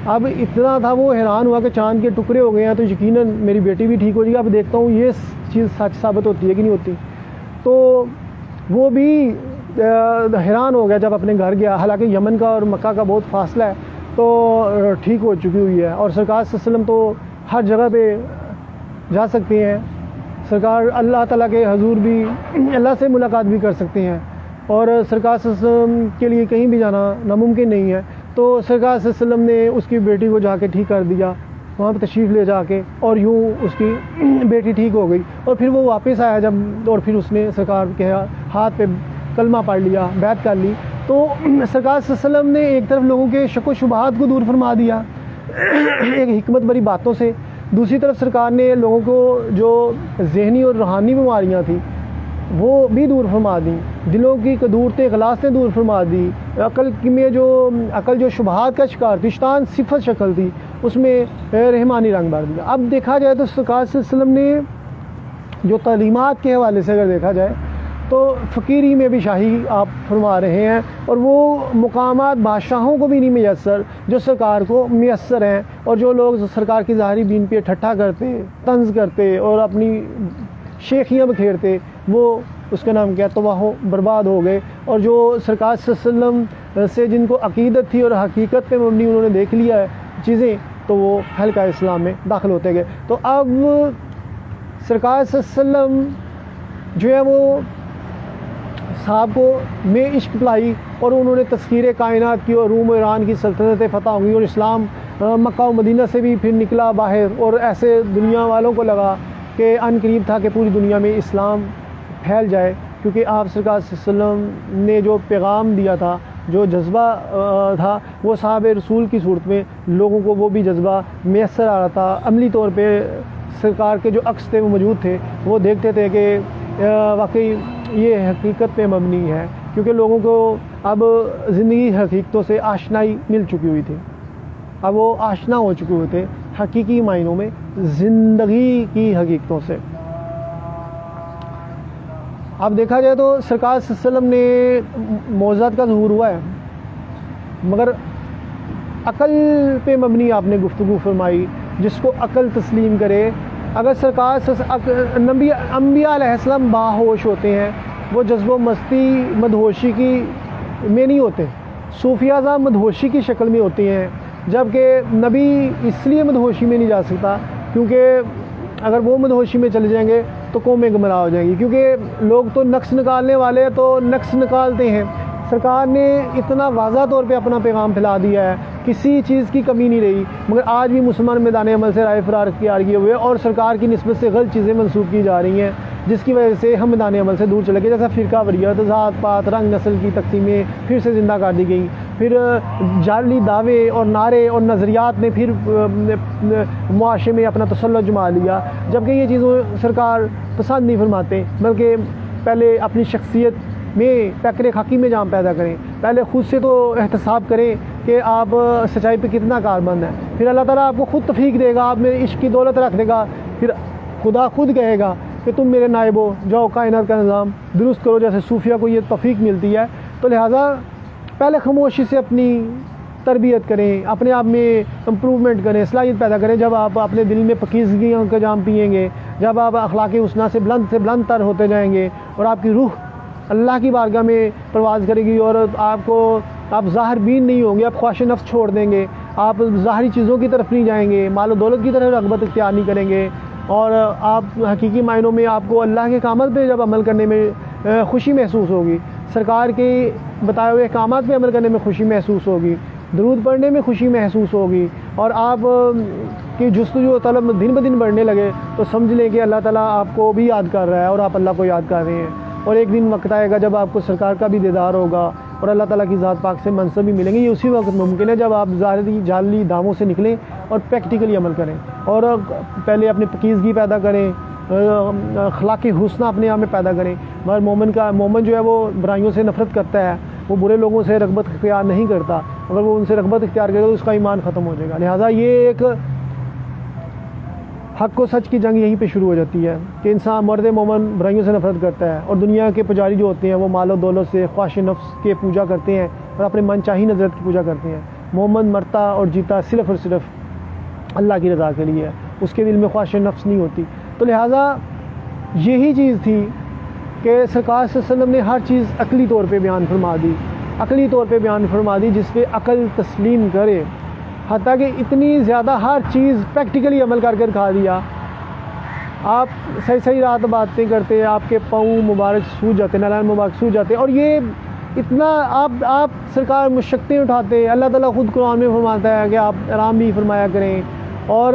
اب اتنا تھا وہ حیران ہوا کہ چاند کے ٹکڑے ہو گئے ہیں تو یقیناً میری بیٹی بھی ٹھیک ہو جائے گی، اب دیکھتا ہوں یہ چیز سچ ثابت ہوتی ہے کہ نہیں ہوتی۔ تو وہ بھی حیران ہو گیا جب اپنے گھر گیا، حالانکہ یمن کا اور مکہ کا بہت فاصلہ ہے، تو ٹھیک ہو چکی ہوئی ہے، اور سرکار صلی اللہ علیہ وسلم تو ہر جگہ پہ جا سکتے ہیں، سرکار اللہ تعالیٰ کے حضور بھی اللہ سے ملاقات بھی کر سکتے ہیں، اور سرکار صلی اللہ علیہ وسلم کے لیے کہیں بھی جانا ناممکن نہیں ہے۔ تو سرکار صلی اللہ علیہ وسلم نے اس کی بیٹی کو جا کے ٹھیک کر دیا، وہاں پہ تشریف لے جا کے، اور یوں اس کی بیٹی ٹھیک ہو گئی، اور پھر وہ واپس آیا اور پھر اس نے سرکار کے ہاتھ پہ کلمہ پڑھ لیا، بیعت کر لی۔ تو سرکار صلی اللہ علیہ وسلم نے ایک طرف لوگوں کے شک و شبہات کو دور فرما دیا ایک حکمت بری باتوں سے، دوسری طرف سرکار نے لوگوں کو جو ذہنی اور روحانی بیماریاں تھیں وہ بھی دور فرما دیں، دلوں کی قدورتیں غلاستیں دور فرما دی، عقل جو شبہات کا شکار تھی، شیطان صفت شکل تھی، اس میں رحمانی رنگ بھر دیا۔ اب دیکھا جائے تو سرکار صلی اللہ علیہ وسلم نے جو تعلیمات کے حوالے سے اگر دیکھا جائے تو فقیری میں بھی شاہی آپ فرما رہے ہیں، اور وہ مقامات بادشاہوں کو بھی نہیں میسر جو سرکار کو میسر ہیں، اور جو لوگ سرکار کی ظاہری دین پہ ٹھٹھا کرتے، طنز کرتے اور اپنی شیخیاں بکھیرتے، وہ اس کا نام کیا تباہ و برباد ہو گئے، اور جو سرکار صلی اللہ علیہ وسلم سے جن کو عقیدت تھی اور حقیقت پہ مبنی انہوں نے دیکھ لیا ہے چیزیں، تو وہ حلقہ اسلام میں داخل ہوتے گئے۔ تو اب سرکار صلی اللہ علیہ وسلم جو ہے وہ صاحب کو میں عشق پلائی، اور انہوں نے تسخیر کائنات کی، اور روم و ایران کی سلطنتیں فتح ہوں گی، اور اسلام مکہ و مدینہ سے بھی پھر نکلا باہر، اور ایسے دنیا والوں کو لگا کہ ان قریب تھا کہ پوری دنیا میں اسلام پھیل جائے، کیونکہ آپ سرکار صلی اللہ علیہ وسلم نے جو پیغام دیا تھا، جو جذبہ تھا، وہ صحابہ رسول کی صورت میں لوگوں کو وہ بھی جذبہ میسر آ رہا تھا۔ عملی طور پہ سرکار کے جو عکس تھے وہ موجود تھے، وہ دیکھتے تھے کہ واقعی یہ حقیقت پہ مبنی ہے، کیونکہ لوگوں کو اب زندگی حقیقتوں سے آشنائی مل چکی ہوئی تھی، اب وہ آشنا ہو چکے ہوئے تھے حقیقی معنوں میں زندگی کی حقیقتوں سے۔ اب دیکھا جائے تو سرکار صلی اللہ علیہ وسلم نے معجزات کا ظہور ہوا ہے، مگر عقل پہ مبنی آپ نے گفتگو فرمائی، جس کو عقل تسلیم کرے۔ اگر سرکار انبیاء علیہ السلام باہوش ہوتے ہیں، وہ جذب و مستی مدہوشی کی میں نہیں ہوتے، صوفیہ اعظم مدہوشی کی شکل میں ہوتے ہیں، جبکہ نبی اس لیے مدہوشی میں نہیں جا سکتا کیونکہ اگر وہ مدہوشی میں چلے جائیں گے تو قومیں گمراہ ہو جائیں گی، کیونکہ لوگ تو نقص نکالنے والے تو نقص نکالتے ہیں۔ سرکار نے اتنا واضح طور پہ اپنا پیغام پھیلا دیا ہے، کسی چیز کی کمی نہیں رہی، مگر آج بھی مسلمان میدان عمل سے رائے فرار اختیار کیے ہوئے اور سرکار کی نسبت سے غلط چیزیں منسوخ کی جا رہی ہیں، جس کی وجہ سے ہم میدان عمل سے دور چلے گئے، جیسا فرقہ واریت، ذات پات، رنگ نسل کی تقسیمیں پھر سے زندہ کر دی گئیں، پھر جعلی دعوے اور نعرے اور نظریات نے پھر معاشرے میں اپنا تسلط جما لیا، جبکہ یہ چیزوں سرکار پسند نہیں فرماتے، بلکہ پہلے اپنی شخصیت میں پیکر خاکی میں جام پیدا کریں، پہلے خود سے تو احتساب کریں کہ آپ سچائی پہ کتنا کاربند ہیں، پھر اللہ تعالیٰ آپ کو خود توفیق دے گا، آپ میں عشق کی دولت رکھ دے گا، پھر خدا خود کہے گا کہ تم میرے نائب ہو، جاؤ کائنات کا نظام درست کرو، جیسے صوفیہ کو یہ توفیق ملتی ہے۔ تو لہٰذا پہلے خاموشی سے اپنی تربیت کریں، اپنے آپ میں امپروومنٹ کریں، صلاحیت پیدا کریں۔ جب آپ اپنے دل میں پاکیزگیوں کا جام پئیں گے، جب آپ اخلاق حسنہ سے بلند تر ہوتے جائیں گے اور آپ کی روح اللہ کی بارگاہ میں پرواز کرے گی اور آپ ظاہر بین نہیں ہوں گے، آپ خواہش نفس چھوڑ دیں گے، آپ ظاہری چیزوں کی طرف نہیں جائیں گے، مال و دولت کی طرف رغبت اختیار نہیں کریں گے، اور آپ حقیقی معنوں میں آپ کو اللہ کے احکامات پہ جب عمل کرنے میں خوشی محسوس ہوگی، سرکار کے بتائے ہوئے احکامات پہ عمل کرنے میں خوشی محسوس ہوگی، درود پڑھنے میں خوشی محسوس ہوگی، اور آپ کی جستجو و طلب دن بدن بڑھنے لگے، تو سمجھ لیں کہ اللہ تعالیٰ آپ کو بھی یاد کر رہا ہے اور آپ اللہ کو یاد کر رہے ہیں، اور ایک دن وقت آئے گا جب آپ کو سرکار کا بھی دیدار ہوگا اور اللہ تعالیٰ کی ذات پاک سے منصب بھی ملیں گے۔ یہ اسی وقت ممکن ہے جب آپ ظاہری جعلی دعووں سے نکلیں اور پریکٹیکلی عمل کریں، اور پہلے اپنی پاکیزگی پیدا کریں، اخلاق حسنہ اپنے آپ میں پیدا کریں۔ مگر مومن جو ہے وہ برائیوں سے نفرت کرتا ہے، وہ برے لوگوں سے رغبت اختیار نہیں کرتا، اگر وہ ان سے رغبت اختیار کرے گا تو اس کا ایمان ختم ہو جائے گا۔ لہٰذا یہ ایک حق و سچ کی جنگ یہیں پہ شروع ہو جاتی ہے کہ انسان مرد مومن برائیوں سے نفرت کرتا ہے، اور دنیا کے پجاری جو ہوتے ہیں وہ مال و دولت سے خواہش نفس کے پوجا کرتے ہیں اور اپنے من چاہی نظرت کی پوجا کرتے ہیں۔ مومن مرتا اور جیتا صرف اور صرف اللہ کی رضا کے لیے ہے، اس کے دل میں خواہش نفس نہیں ہوتی۔ تو لہٰذا یہی چیز تھی کہ سرکار صلی اللہ علیہ وسلم نے ہر چیز عقلی طور پہ بیان فرما دی، عقلی طور پہ بیان فرما دی، جس پہ عقل تسلیم کرے، حتیٰ کہ اتنی زیادہ ہر چیز پریکٹیکلی عمل کر کے دکھا دیا۔ آپ صحیح رات باتیں کرتے، آپ کے پاؤں مبارک سوج جاتے، نالان مبارک سوج جاتے، اور یہ اتنا آپ سرکار مشقتیں اٹھاتے۔ اللہ تعالیٰ خود قرآن میں فرماتا ہے کہ آپ آرام بھی فرمایا کریں، اور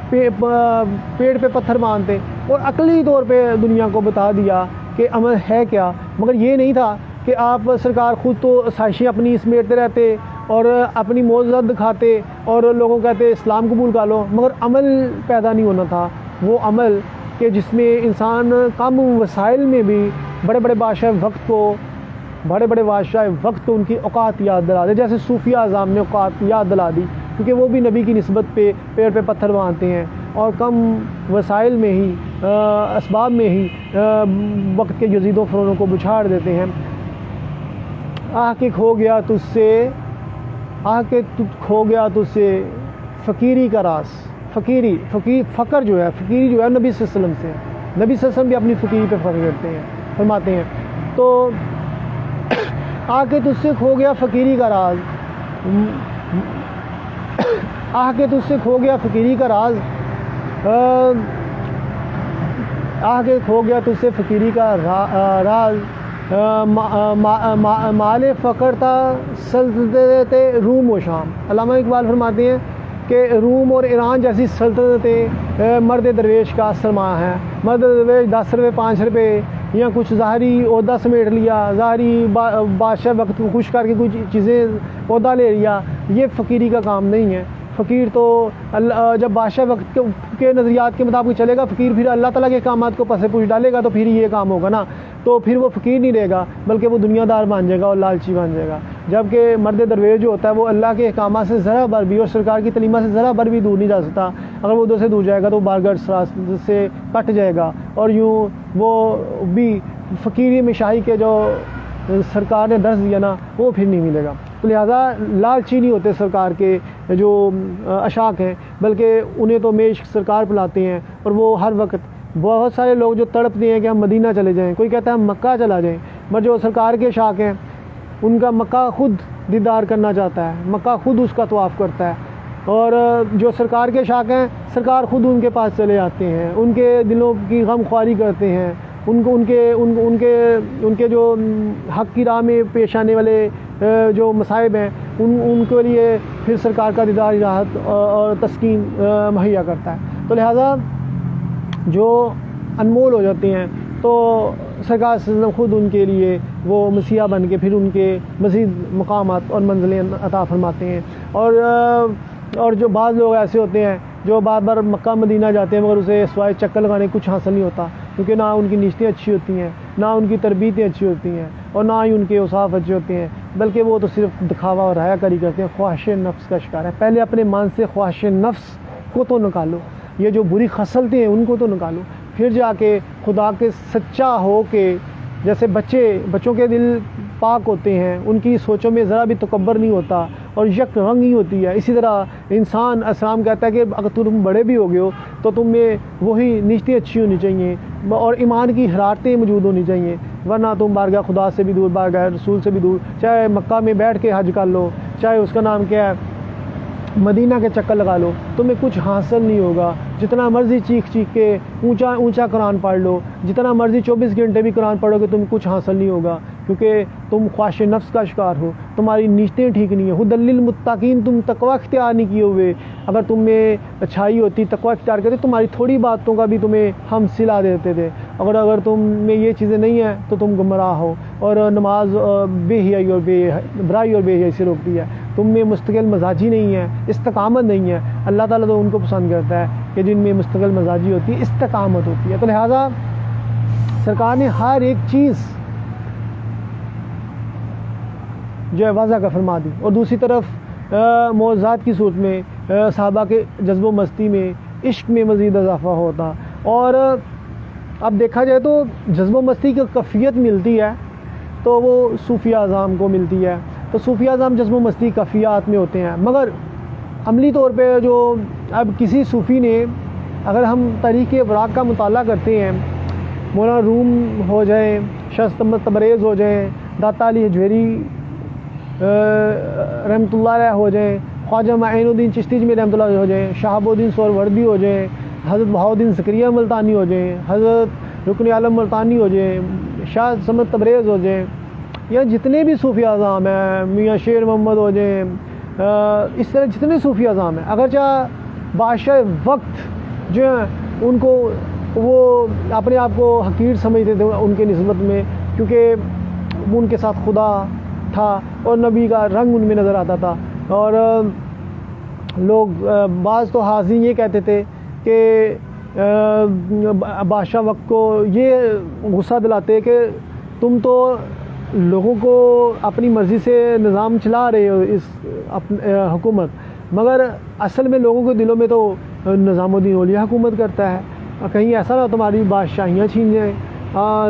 پیڑ پہ پتھر باندھتے، اور عقلی طور پہ دنیا کو بتا دیا کہ عمل ہے کیا۔ مگر یہ نہیں تھا کہ آپ سرکار خود تو سائشیں اپنی سمیٹتے رہتے اور اپنی معجزات دکھاتے اور لوگوں کہتے اسلام قبول کر لو، مگر عمل پیدا نہیں ہونا تھا، وہ عمل کہ جس میں انسان کم وسائل میں بھی بڑے بڑے بادشاہ وقت کو ان کی اوقات یاد دلا دے، جیسے صوفیہ اعظام نے اوقات یاد دلا دی، کیونکہ وہ بھی نبی کی نسبت پہ پیڑ پہ پتھر باندھتے ہیں اور کم وسائل میں ہی اسباب میں ہی وقت کے جزید و فرونوں کو بچھاڑ دیتے ہیں۔ آہ کہ کھو گیا تجھ سے فقیری کا راز، فقر جو ہے نبی صلی اللہ علیہ وسلم سے، نبی صلی اللہ علیہ وسلم بھی اپنی فقیری پہ فخر کرتے ہیں، فرماتے ہیں۔ تو آہ کہ تجھ سے کھو گیا فقیری کا راز، آہ کہ تجھ سے کھو گیا فقیری کا راز، آہ کہ کھو گیا تجھ سے فقیری کا راز، مال فقر تھا سلطنت روم و شام۔ علامہ اقبال فرماتے ہیں کہ روم اور ایران جیسی سلطنتیں مرد درویش کا سرمایہ ہیں۔ مرد درویش 10 روپے 5 روپے یا کچھ ظاہری عہدہ سمیٹ لیا، ظاہری بادشاہ وقت کو خوش کر کے کچھ چیزیں عہدہ لے لیا، یہ فقیری کا کام نہیں ہے۔ فقیر تو جب بادشاہ وقت کے نظریات کے مطابق چلے گا فقیر پھر اللہ تعالیٰ کے احکامات کو پس پوچھ ڈالے گا تو پھر یہ کام ہوگا نا، تو پھر وہ فقیر نہیں رہے گا بلکہ وہ دنیا دار بن جائے گا اور لالچی بن جائے گا. جبکہ مرد درویش جو ہوتا ہے وہ اللہ کے احکامات سے ذرا بر بھی اور سرکار کی تعلیمات سے ذرا بر بھی دور نہیں جا سکتا. اگر وہ ادھر سے دور جائے گا تو بارگڑھ سے کٹ جائے گا اور یوں وہ بھی فقیری میں شاہی کے جو سرکار نے درس دیا نا وہ پھر نہیں ملے گا. تو لہٰذا لالچی نہیں ہوتے سرکار کے جو اشاک ہیں، بلکہ انہیں تو میش سرکار پلاتے ہیں. اور وہ ہر وقت بہت سارے لوگ جو تڑپتے ہیں کہ ہم مدینہ چلے جائیں، کوئی کہتا ہے ہم مکہ چلا جائیں، مگر جو سرکار کے اشاک ہیں ان کا مکہ خود دیدار کرنا چاہتا ہے، مکہ خود اس کا طواف کرتا ہے. اور جو سرکار کے اشاک ہیں سرکار خود ان کے پاس چلے جاتے ہیں، ان کے دلوں کی غم خواری کرتے ہیں، ان کے جو حق کی راہ میں پیش آنے والے جو مصائب ہیں ان کے لیے پھر سرکار کا دیدار راحت اور تسکین مہیا کرتا ہے. تو لہٰذا جو انمول ہو جاتے ہیں تو سرکار صلی اللہ علیہ وسلم خود ان کے لیے وہ مسیح بن کے پھر ان کے مزید مقامات اور منزلیں عطا فرماتے ہیں. اور جو بعض لوگ ایسے ہوتے ہیں جو بار بار مکہ مدینہ جاتے ہیں مگر اسے سوائے چکر لگانے کچھ حاصل نہیں ہوتا، کیونکہ نہ ان کی نیشتیں اچھی ہوتی ہیں، نہ ان کی تربیتیں اچھی ہوتی ہیں اور نہ ہی ان کے اوصاف اچھے ہوتے ہیں، بلکہ وہ تو صرف دکھاوا اور ریا کاری کرتے ہیں، خواہش نفس کا شکار ہے. پہلے اپنے من سے خواہش نفس کو تو نکالو، یہ جو بری خصلتیں ہیں ان کو تو نکالو، پھر جا کے خدا کے سچا ہو کے. جیسے بچوں کے دل پاک ہوتے ہیں، ان کی سوچوں میں ذرا بھی تکبر نہیں ہوتا اور یک رنگ ہی ہوتی ہے، اسی طرح انسان اسلام کہتا ہے کہ اگر تم بڑے بھی ہو گئے ہو تو تم میں وہی نیشتیں اچھی ہونی چاہیے اور ایمان کی حرارتیں موجود ہونی چاہیے، ورنہ تم بارگاہ خدا سے بھی دور، بارگاہ رسول سے بھی دور، چاہے مکہ میں بیٹھ کے حج کر لو، چاہے اس کا نام کیا ہے مدینہ کے چکر لگا لو، تمہیں کچھ حاصل نہیں ہوگا. جتنا مرضی چیخ کے اونچا قرآن پڑھ لو، جتنا مرضی 24 گھنٹے بھی قرآن پڑھو گے تمہیں کچھ حاصل نہیں ہوگا، کیونکہ تم خواہش نفس کا شکار ہو، تمہاری نیشتیں ٹھیک نہیں ہیں. ہدی للمتقین، تم تقوی اختیار نہیں کیے ہوئے. اگر تم میں اچھائی ہوتی، تقوی اختیار کرتے، تمہاری تھوڑی باتوں کا بھی تمہیں ہم صلا دیتے تھے. اگر تم میں یہ چیزیں نہیں ہیں تو تم گمراہ ہو. اور نماز بے حیائی اور برائی اور بے حیائی سے روکتی ہے. تم میں مستقل مزاجی نہیں ہے، استقامت نہیں ہے. اللہ تعالیٰ تو ان کو پسند کرتا ہے کہ جن میں مستقل مزاجی ہوتی ہے، استقامت ہوتی ہے. تو لہٰذا سرکار نے ہر ایک چیز جو ہے واضح کا فرما دی. اور دوسری طرف معجزات کی صورت میں صحابہ کے جذب و مستی میں، عشق میں مزید اضافہ ہوتا. اور اب دیکھا جائے تو جذب و مستی کی کیفیت ملتی ہے تو وہ صوفیہ اعظام کو ملتی ہے. تو صوفیہ اعظام جذب و مستی کیفیات میں ہوتے ہیں، مگر عملی طور پہ جو اب کسی صوفی نے، اگر ہم تاریخ ابراق کا مطالعہ کرتے ہیں، مولانا روم ہو جائیں، شیخ تبریز ہو جائیں، داتا علی حجویری رحمۃ اللہ علیہ ہو جائیں، خواجہ معین الدین چشتی میں رحمۃ اللہ ہو جائیں، شہاب الدین سہروردی ہو جائیں، حضرت بہاؤالدین زکریا ملتانی ہو جائیں، حضرت رکن عالم ملتانی ہو جائیں، شاہ سمد تبریز ہو جائیں، یا جتنے بھی صوفی اعظام ہیں، میاں شیر محمد ہو جائیں، اس طرح جتنے صوفی اعظام ہیں، اگرچہ بادشاہ وقت جو ہیں ان کو وہ اپنے آپ کو حقیر سمجھتے تھے ان کے نسبت میں، کیونکہ ان کے ساتھ خدا تھا اور نبی کا رنگ ان میں نظر آتا تھا. اور لوگ بعض تو حاضرین یہ کہتے تھے کہ بادشاہ وقت کو یہ غصہ دلاتے کہ تم تو لوگوں کو اپنی مرضی سے نظام چلا رہے ہو اس حکومت، مگر اصل میں لوگوں کے دلوں میں تو نظام الدین اولیاء حکومت کرتا ہے. کہیں ایسا نہ تمہاری بادشاہیاں چھین جائیں.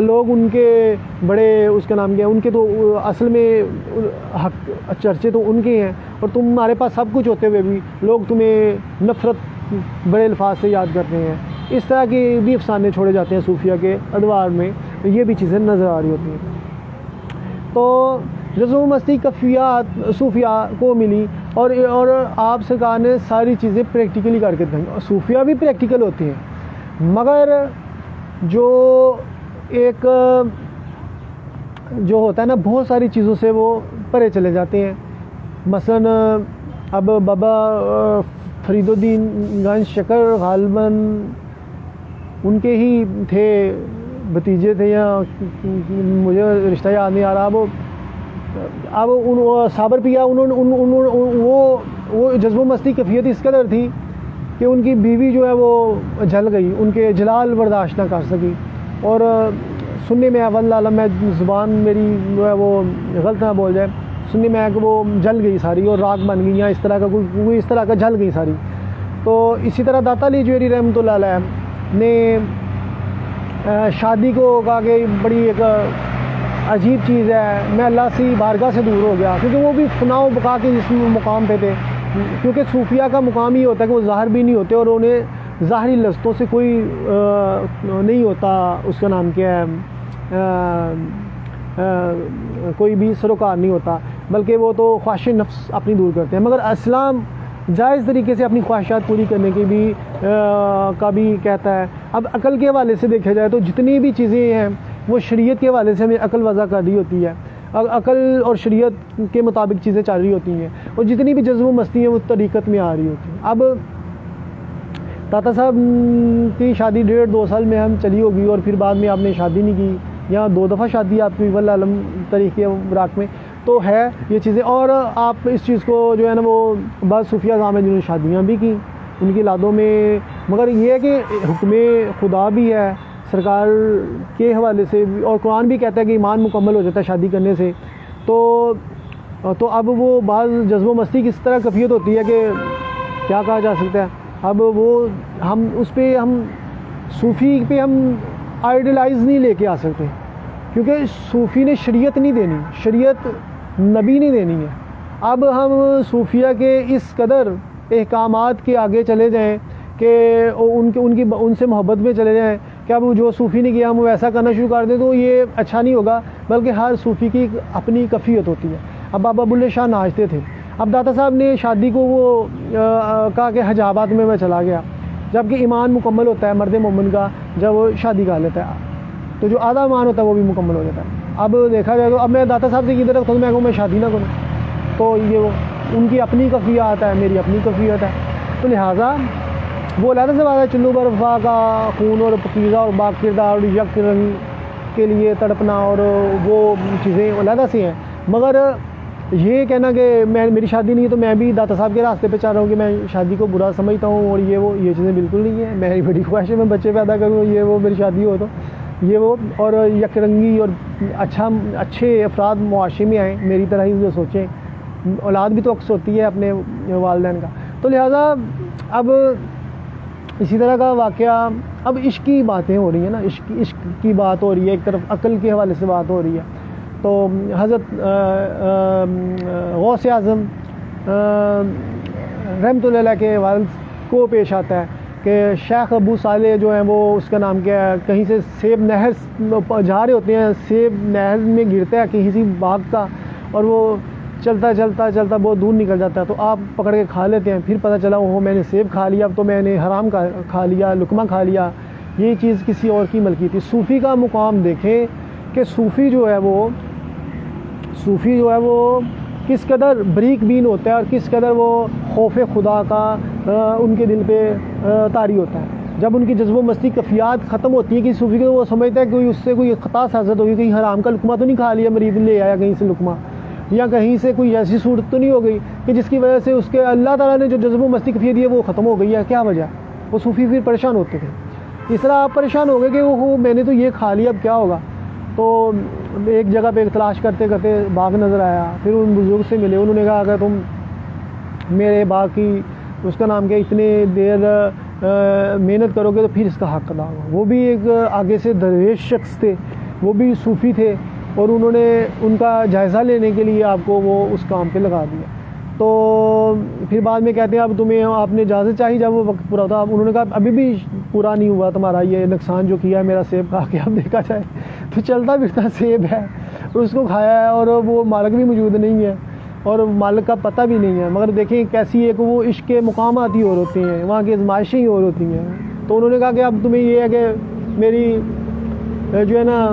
لوگ ان کے بڑے اس کا نام کیا، ان کے تو اصل میں حق چرچے تو ان کے ہیں، اور تمہارے پاس سب کچھ ہوتے ہوئے بھی لوگ تمہیں نفرت بڑے الفاظ سے یاد کرتے ہیں. اس طرح کے بھی افسانے چھوڑے جاتے ہیں صوفیہ کے ادوار میں، یہ بھی چیزیں نظر آ رہی ہوتی ہیں. تو جذب و مستی کفیات صوفیہ کو ملی، اور آپ سرکار نے ساری چیزیں پریکٹیکلی کر کے دیں. صوفیہ بھی پریکٹیکل ہوتے ہیں، مگر جو ایک جو ہوتا ہے نا بہت ساری چیزوں سے وہ پرے چلے جاتے ہیں. مثلا اب بابا فرید الدین گنج شکر غالباً ان کے ہی تھے، بھتیجے تھے، یا مجھے رشتہ یاد نہیں آ رہا. اب صابر پیا وہ وہ جذب و مستی کیفیت اس قدر تھی کہ ان کی بیوی جو ہے وہ جل گئی، ان کے جلال برداشت نہ کر سکی، اور سننے میں واللہ عالم میں زبان میری جو ہے وہ غلط نہ بول جائے، سننے میں ہے کہ وہ جل گئی ساری اور راگ بن گئی، یا اس طرح کا کوئی اس طرح کا جل گئی ساری۔ تو اسی طرح داتا علی جوہری رحمۃ اللہ علیہ نے شادی کو کہا کہ بڑی ایک عجیب چیز ہے، میں اللہ سے بارگاہ سے دور ہو گیا، کیونکہ وہ بھی فنا و بقا کے جس مقام پہ تھے، کیونکہ صوفیہ کا مقام یہ ہوتا ہے کہ وہ ظاہر بھی نہیں ہوتے اور انہیں ظاہری لذتوں سے کوئی نہیں ہوتا، اس کا نام کیا ہے، کوئی بھی سروکار نہیں ہوتا، بلکہ وہ تو خواہش نفس اپنی دور کرتے ہیں۔ مگر اسلام جائز طریقے سے اپنی خواہشات پوری کرنے کی بھی کا بھی کہتا ہے۔ اب عقل کے حوالے سے دیکھا جائے تو جتنی بھی چیزیں ہیں وہ شریعت کے حوالے سے ہمیں عقل وضع کر رہی ہوتی ہے، عقل اور شریعت کے مطابق چیزیں چل رہی ہوتی ہیں، اور جتنی بھی جذب و مستی ہیں وہ طریقت میں آ رہی ہوتی ہیں۔ اب داتا صاحب کی شادی 1.5-2 سال میں ہم چلی ہوگی، اور پھر بعد میں آپ نے شادی نہیں کی، یا 2 دفعہ شادی آپ کی واللہ علم طریقے براق میں تو ہے یہ چیزیں۔ اور آپ اس چیز کو جو ہے نا وہ بعض صوفیہ اعظام ہیں جنہوں نے شادیاں بھی کی ان کی اولادوں میں، مگر یہ ہے کہ حکم خدا بھی ہے سرکار کے حوالے سے، اور قرآن بھی کہتا ہے کہ ایمان مکمل ہو جاتا ہے شادی کرنے سے۔ تو اب وہ بعض جذب و مستی کی اس طرح کیفیت ہوتی ہے کہ کیا کہا جا سکتا ہے۔ اب وہ ہم اس پہ ہم صوفی پہ ہم آئیڈلائز نہیں لے کے آ سکتے، کیونکہ صوفی نے شریعت نہیں دینی، شریعت نبی نہیں دینی ہے۔ اب ہم صوفیہ کے اس قدر احکامات کے آگے چلے جائیں کہ ان سے محبت میں چلے جائیں کہ اب جو صوفی نے کیا ہم ویسا کرنا شروع کر دیں، تو یہ اچھا نہیں ہوگا، بلکہ ہر صوفی کی اپنی کیفیت ہوتی ہے۔ اب بابا بلے شاہ ناچتے تھے، اب داتا صاحب نے شادی کو وہ کہا کہ حجابات میں چلا گیا، جبکہ ایمان مکمل ہوتا ہے مرد مومن کا جب وہ شادی کر لیتا ہے، تو جو آدھا ایمان ہوتا ہے وہ بھی مکمل ہو جاتا ہے۔ اب دیکھا جائے تو اب میں داتا صاحب سے کدھر رکھتا ہوں، میں کہوں میں شادی نہ کروں، تو یہ ان کی اپنی کیفیت ہے، میری اپنی کیفیت ہے، تو لہٰذا وہ علیحدہ سے بات ہے چلو برفا کا خون اور پکیزہ اور باغ کردار اور یک رنگ کے لیے تڑپنا اور وہ چیزیں علیحدہ سے ہیں، مگر یہ کہنا کہ میری شادی نہیں ہے تو میں بھی داتا صاحب کے راستے پہ چاہ رہا ہوں کہ میں شادی کو برا سمجھتا ہوں، اور یہ چیزیں بالکل نہیں ہیں۔ میری بڑی خواہش ہے میں بچے پیدا کروں، یہ وہ میری شادی ہو تو یہ وہ، اور یک رنگی اور اچھے افراد معاشرے میں آئیں، میری طرح ہی جو سوچیں، اولاد بھی تو عکس ہوتی ہے اپنے والدین کا۔ تو لہٰذا اب اسی طرح کا واقعہ، اب عشق کی باتیں ہو رہی ہیں نا، عشق کی بات ہو رہی ہے، ایک طرف عقل کے حوالے سے بات ہو رہی ہے، تو حضرت غوث اعظم رحمۃ اللہ علیہ کے والد کو پیش آتا ہے کہ شیخ ابو صالح جو ہیں وہ اس کا نام کیا ہے، کہیں سے سیب نہر جا رہے ہوتے ہیں، سیب نہر میں گرتا ہے کسی باغ کا، اور وہ چلتا چلتا چلتا بہت دور نکل جاتا ہے، تو آپ پکڑ کے کھا لیتے ہیں، پھر پتہ چلا وہ میں نے سیب کھا لیا، اب تو میں نے حرام کھا لیا، لقمہ کھا لیا، یہ چیز کسی اور کی ملکی تھی۔ صوفی کا مقام دیکھیں کہ صوفی جو ہے وہ کس قدر بریک بین ہوتا ہے، اور کس قدر وہ خوف خدا کا ان کے دل پہ طاری ہوتا ہے۔ جب ان کی جذب و مستی کفیات ختم ہوتی ہے کہ صوفی کو وہ سمجھتا ہے کہ اس سے کوئی خطا سازت ہوگی، کہیں حرام کا لقمہ تو نہیں کھا لیا، مرید لے آیا کہیں سے لقمہ، یا کہیں سے کوئی ایسی صورت تو نہیں ہو گئی کہ جس کی وجہ سے اس کے اللہ تعالیٰ نے جو جذب و مستی کفیت دی ہے وہ ختم ہو گئی ہے، کیا وجہ؟ وہ صوفی پھر پریشان ہوتے تھے، اس طرح آپ پریشان ہو گئے کہ وہ میں نے تو یہ کھا لیا، اب کیا ہوگا؟ تو ایک جگہ پہ تلاش کرتے کرتے باغ نظر آیا، پھر ان بزرگ سے ملے، انہوں نے کہا کہ تم میرے باغ کی اس کا نام کیا اتنے دیر محنت کرو گے تو پھر اس کا حق ادا ہوگا۔ وہ بھی ایک آگے سے درویش شخص تھے، وہ بھی صوفی تھے، اور انہوں نے ان کا جائزہ لینے کے لیے آپ کو وہ اس کام پہ لگا دیا۔ تو پھر بعد میں کہتے ہیں اب تمہیں آپ نے اجازت چاہی جب وہ وقت پورا تھا، انہوں نے کہا ابھی بھی پورا نہیں ہوا تمہارا یہ نقصان جو کیا ہے میرا سیب کھا کے، اب دیکھا جائے تو چلتا پھرتا سیب ہے، اس کو کھایا ہے اور وہ مالک بھی موجود نہیں ہے اور مالک کا پتہ بھی نہیں ہے، مگر دیکھیں کیسی ایک وہ عشق کے مقامات ہی اور ہوتے ہیں، وہاں کی آزمائشیں ہی اور ہوتی ہیں۔ تو انہوں نے کہا کہ اب تمہیں یہ ہے کہ میری جو ہے نا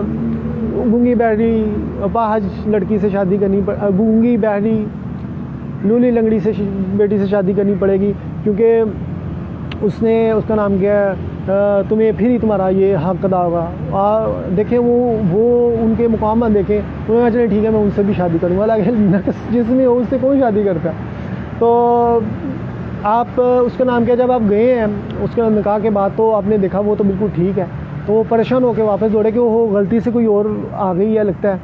گونگی بہری اپاہج لڑکی سے شادی کرنی گونگی بہری لولی لنگڑی سے بیٹی سے شادی کرنی پڑے گی، کیونکہ اس نے اس کا نام کیا ہے، تمہیں پھر ہی تمہارا یہ حق ادا ہوگا۔ دیکھیں وہ ان کے مقامات دیکھیں، انہوں نے کہا چلے ٹھیک ہے میں ان سے بھی شادی کروں گا، لیکن نقص جس میں ہو اس سے کون شادی کرتا ہے؟ تو آپ اس کا نام کیا، جب آپ گئے ہیں اس کے نکاح کے بعد تو آپ نے دیکھا وہ تو بالکل ٹھیک ہے، تو وہ پریشان ہو کے واپس دوڑے کہ وہ غلطی سے کوئی اور آ گئی ہے لگتا ہے.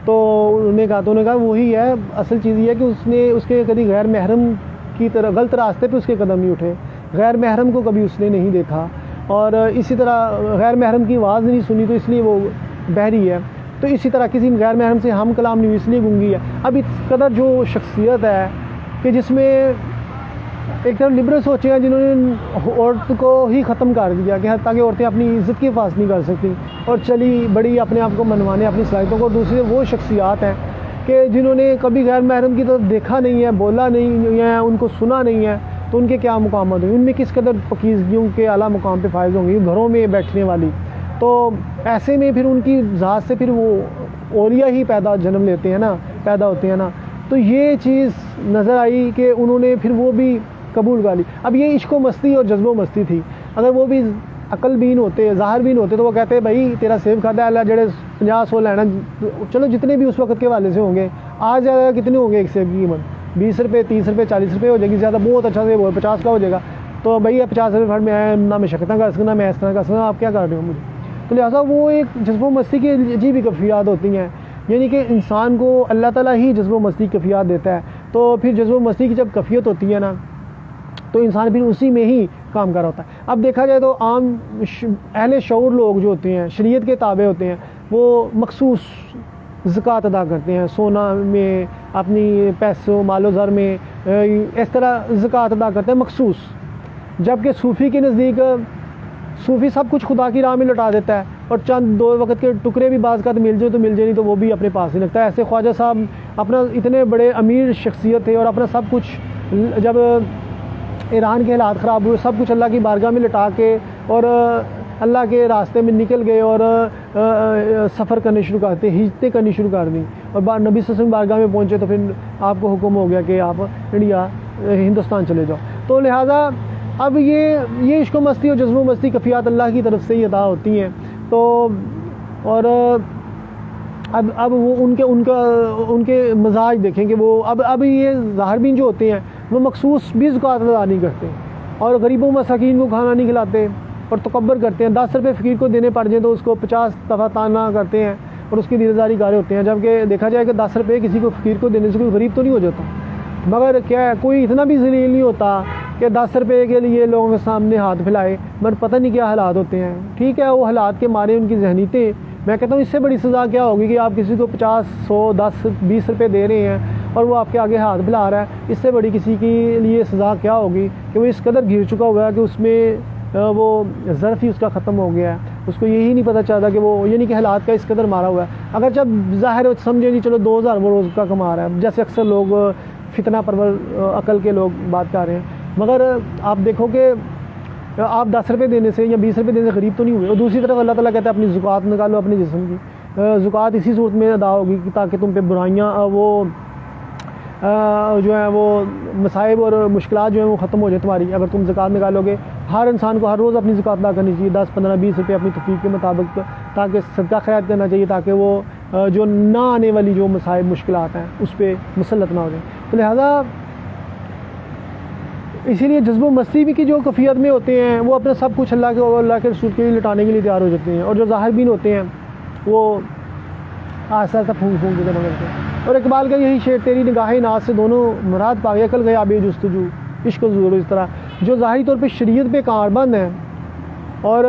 تو انہوں نے کہا وہی ہے، اصل چیز یہ ہے کہ اس کے کبھی غیر محرم کی طرح غلط راستے پہ اس کے قدم نہیں اٹھے، غیر محرم کو کبھی اس نے نہیں دیکھا، اور اسی طرح غیر محرم کی آواز نہیں سنی تو اس لیے وہ بہری ہے. تو اسی طرح کسی غیر محرم سے ہم کلام نہیں ہوئی اس لیے گنگی ہے. اب اس قدر جو شخصیت ہے کہ جس میں ایک طرف لبرل سوچے ہیں جنہوں نے عورت کو ہی ختم کر دیا کہ تاکہ عورتیں اپنی عزت کی حفاظت نہیں کر سکتی اور چلی بڑی اپنے آپ کو منوانے اپنی صلاحیتوں کو. دوسرے وہ شخصیات ہیں کہ جنہوں نے کبھی غیر محرم کی طرف دیکھا نہیں ہے، بولا نہیں ہے، ان کو سنا نہیں ہے، تو ان کے کیا مقامات ہوں، ان میں کس قدر پاکیزگیوں کے اعلیٰ مقام پہ فائز ہوں گی گھروں میں بیٹھنے والی. تو ایسے میں پھر ان کی ذات سے پھر وہ اولیاء ہی جنم لیتے ہیں نا، پیدا ہوتے ہیں نا. تو یہ چیز نظر آئی کہ انہوں نے پھر وہ بھی قبول کر لی. اب یہ عشق و مستی اور جذب و مستی تھی. اگر وہ بھی عقل بین ہوتے، ظاہر بین ہوتے تو وہ کہتے بھائی تیرا سیب کھاتا ہے اللہ جڑے 50-100 لینا، چلو جتنے بھی اس وقت کے حوالے سے ہوں گے. آج کتنے ہوں گے ایک سیب کی قیمت؟ 20 روپے، 30 روپے، 40 روپے ہو جائے گی، زیادہ بہت اچھا سیب ہو 50 کا ہو جائے گا. تو بھائی 50 روپے پھڑ میں نہ میں شکتا کر سکتا، میں اس طرح کر سکتا، آپ کیا کر رہے ہو مجھے؟ تو لہٰذا وہ ایک جذب و مستی کی عجیب ہی کیفیات ہوتی ہیں. یعنی کہ انسان کو اللہ تعالیٰ ہی جذب و مستی کی کیفیات دیتا ہے. تو پھر جذب و مستی کی جب کیفیت ہوتی ہے نا تو انسان پھر اسی میں ہی کام کر رہا ہوتا ہے. اب دیکھا جائے تو عام اہل شعور لوگ جو ہوتے ہیں، شریعت کے تابع ہوتے ہیں، وہ مخصوص زکوٰۃ ادا کرتے ہیں، سونا میں، اپنی پیسوں مال و زر میں اس طرح زکوٰۃ ادا کرتے ہیں مخصوص. جبکہ صوفی کے نزدیک صوفی سب کچھ خدا کی راہ میں لٹا دیتا ہے، اور چند 2 وقت کے ٹکڑے بھی بعض کا مل جائے تو مل جائے، نہیں تو وہ بھی اپنے پاس ہی لگتا ہے. ایسے خواجہ صاحب اپنا اتنے بڑے امیر شخصیت تھے اور اپنا سب کچھ جب ایران کے حالات خراب ہوئے سب کچھ اللہ کی بارگاہ میں لٹا کے اور اللہ کے راستے میں نکل گئے اور سفر کرنے شروع کرتے، ہجرتیں کرنی شروع کر دیں، اور نبی صلی اللہ علیہ وسلم بارگاہ میں پہنچے تو پھر آپ کو حکم ہو گیا کہ آپ انڈیا ہندوستان چلے جاؤ. تو لہٰذا اب یہ عشق و مستی اور جذب و مستی کیفیات اللہ کی طرف سے ہی عطا ہوتی ہیں. تو اور اب وہ ان کے مزاج دیکھیں کہ وہ اب یہ ظاہر بین جو ہوتے ہیں وہ مخصوص بھی زکوٰۃ ادا نہیں کرتے اور غریبوں مساکین کو کھانا نہیں کھلاتے اور تکبر کرتے ہیں. 10 روپے فقیر کو دینے پڑ جائیں تو اس کو 50 دفعہ تانا کرتے ہیں اور اس کی دیرداری کارے ہوتے ہیں. جبکہ دیکھا جائے کہ 10 روپے کسی کو فقیر کو دینے سے کوئی غریب تو نہیں ہو جاتا، مگر کیا ہے کوئی اتنا بھی ذلیل نہیں ہوتا کہ 10 روپے کے لیے لوگوں کے سامنے ہاتھ پھیلائے، مگر پتہ نہیں کیا حالات ہوتے ہیں. ٹھیک ہے وہ حالات کے مارے ان کی ذہنیتیں، میں کہتا ہوں اس سے بڑی سزا کیا ہوگی کہ آپ کسی کو 50 100 10 20 روپے دے رہے ہیں اور وہ آپ کے آگے ہاتھ پھیلا رہا ہے. اس سے بڑی کسی کے لیے سزا کیا ہوگی کہ وہ اس قدر گر چکا ہوا ہے کہ اس میں وہ ظرف ہی اس کا ختم ہو گیا ہے، اس کو یہی نہیں پتہ چلتا کہ وہ یعنی کہ حالات کا اس قدر مارا ہوا ہے. اگر جب ظاہر سمجھے نہیں چلو 2000 وہ روز کا کما رہا ہے جیسے اکثر لوگ فتنہ پرور عقل کے لوگ بات کر رہے ہیں، مگر آپ دیکھو کہ آپ 10 روپے دینے سے یا 20 روپے دینے سے غریب تو نہیں ہوئے. اور دوسری طرف اللہ تعالیٰ کہتا ہے اپنی زکوٰۃ نکالو اپنے جسم کی. زکوٰۃ اسی صورت میں ادا ہوگی کہ تاکہ تم پہ برائیاں وہ جو ہیں وہ مصائب اور مشکلات جو ہیں وہ ختم ہو جائیں تمہاری اگر تم زکوٰۃ نکالو گے. ہر انسان کو ہر روز اپنی زکوٰۃ ادا کرنی چاہیے، 10 15 20 روپے اپنی توفیق کے مطابق، تاکہ صدقہ خیرات کرنا چاہیے تاکہ وہ جو نہ آنے والی جو مصائب مشکلات ہیں اس پہ مسلط نہ ہو جائیں. تو لہٰذا اسی لیے جذب و مستی بھی کی جو کیفیت میں ہوتے ہیں وہ اپنا سب کچھ اللہ کے رسول کے لیے لٹانے کے لیے تیار ہو جاتے ہیں، اور جو ظاہر بین ہوتے ہیں وہ آہستہ آہستہ پھونک کے جمع کرتے ہیں. اور اقبال کا یہی شعر تیری نگاہ ناز سے دونوں مراد پا گیا کل گیا بے جستجو عشق و ظہور. اس طرح جو ظاہری طور پہ شریعت پہ کاربند ہیں اور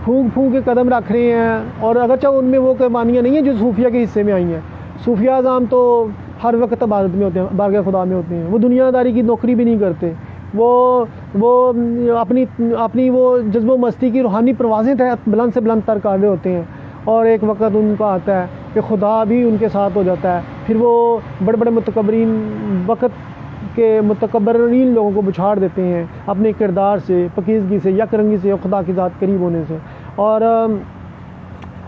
پھونک کے قدم رکھ رہے ہیں، اور اگرچہ ان میں وہ قربانیاں نہیں ہیں جو صوفیہ کے حصے میں آئی ہیں. صوفیہ اعظام تو ہر وقت عبادت میں ہوتے ہیں، بارگاہ خدا میں ہوتے ہیں، وہ دنیا داری کی نوکری بھی نہیں کرتے، وہ اپنی وہ جذب و مستی کی روحانی پروازیں بلند سے بلند تر کر رہے ہوتے ہیں. اور ایک وقت ان کا آتا ہے کہ خدا بھی ان کے ساتھ ہو جاتا ہے، پھر وہ بڑے بڑے متکبرین وقت کے متکبرین لوگوں کو بچھاڑ دیتے ہیں اپنے کردار سے، پاکیزگی سے، یک رنگی سے، خدا کی ذات قریب ہونے سے. اور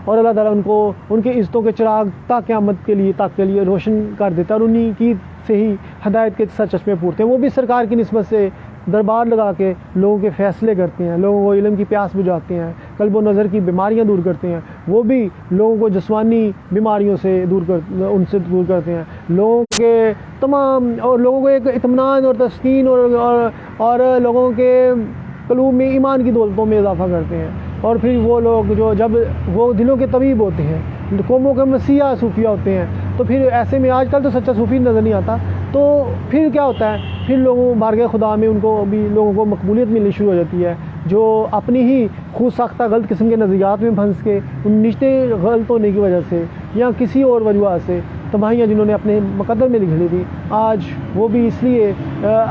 اللہ تعالیٰ ان کو ان کے عزتوں کے چراغ تا قیامت کے لیے روشن کر دیتا ہے، اور انہی کی سے ہی ہدایت کے سر چشمے پھوٹتے ہیں. وہ بھی سرکار کی نسبت سے دربار لگا کے لوگوں کے فیصلے کرتے ہیں، لوگوں کو علم کی پیاس بجھاتے ہیں، قلب و نظر کی بیماریاں دور کرتے ہیں، وہ بھی لوگوں کو جسمانی بیماریوں سے ان سے دور کرتے ہیں، لوگوں کے تمام اور لوگوں کو ایک اطمینان اور تسکین اور لوگوں کے قلوب میں ایمان کی دولتوں میں اضافہ کرتے ہیں۔ اور پھر وہ لوگ جو جب وہ دلوں کے طبیب ہوتے ہیں، قوموں کے مسیحا صوفیہ ہوتے ہیں، تو پھر ایسے میں آج کل تو سچا صوفی نظر نہیں آتا، تو پھر کیا ہوتا ہے، پھر لوگوں بارگاہ خدا میں ان کو بھی لوگوں کو مقبولیت ملنی شروع ہو جاتی ہے، جو اپنی ہی خود ساختہ غلط قسم کے نظریات میں پھنس کے ان رشتے غلط ہونے کی وجہ سے یا کسی اور وجہ سے تباہیاں جنہوں نے اپنے مقدر میں لکھ لی تھی، آج وہ بھی اس لیے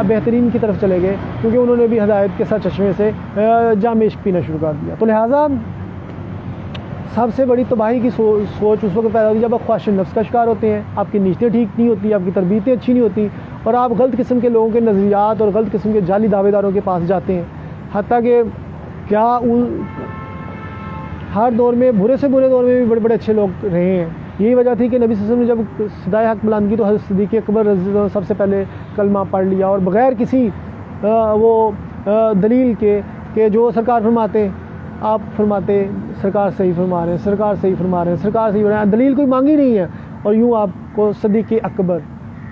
بہترین کی طرف چلے گئے کیونکہ انہوں نے بھی ہدایت کے ساتھ چشمے سے جام عشق پینا شروع کر دیا۔ تو لہٰذا سب سے بڑی تباہی کی سوچ اس وقت پیدا ہوتی ہے جب آپ خواہش نفس کا شکار ہوتے ہیں، آپ کی نیتیں ٹھیک نہیں ہوتی، آپ کی تربیتیں اچھی نہیں ہوتی، اور آپ غلط قسم کے لوگوں کے نظریات اور غلط قسم کے جعلی دعوے داروں کے پاس جاتے ہیں، حتیٰ کہ کیا ہر دور میں برے سے برے دور میں بھی بڑے بڑے اچھے لوگ رہے ہیں۔ یہی وجہ تھی کہ نبی صلی اللہ علیہ وسلم نے جب صدائے حق بلند کی تو حضرت صدیق اکبر رضی اللہ عنہ سب سے پہلے کلمہ پڑھ لیا، اور بغیر کسی وہ دلیل کے کہ جو سرکار فرماتے آپ فرماتے سرکار صحیح فرما رہے ہیں، سرکار صحیح فرما رہے ہیں، سرکار صحیح فرما رہے ہیں، دلیل کوئی مانگی نہیں ہے، اور یوں آپ کو صدیق اکبر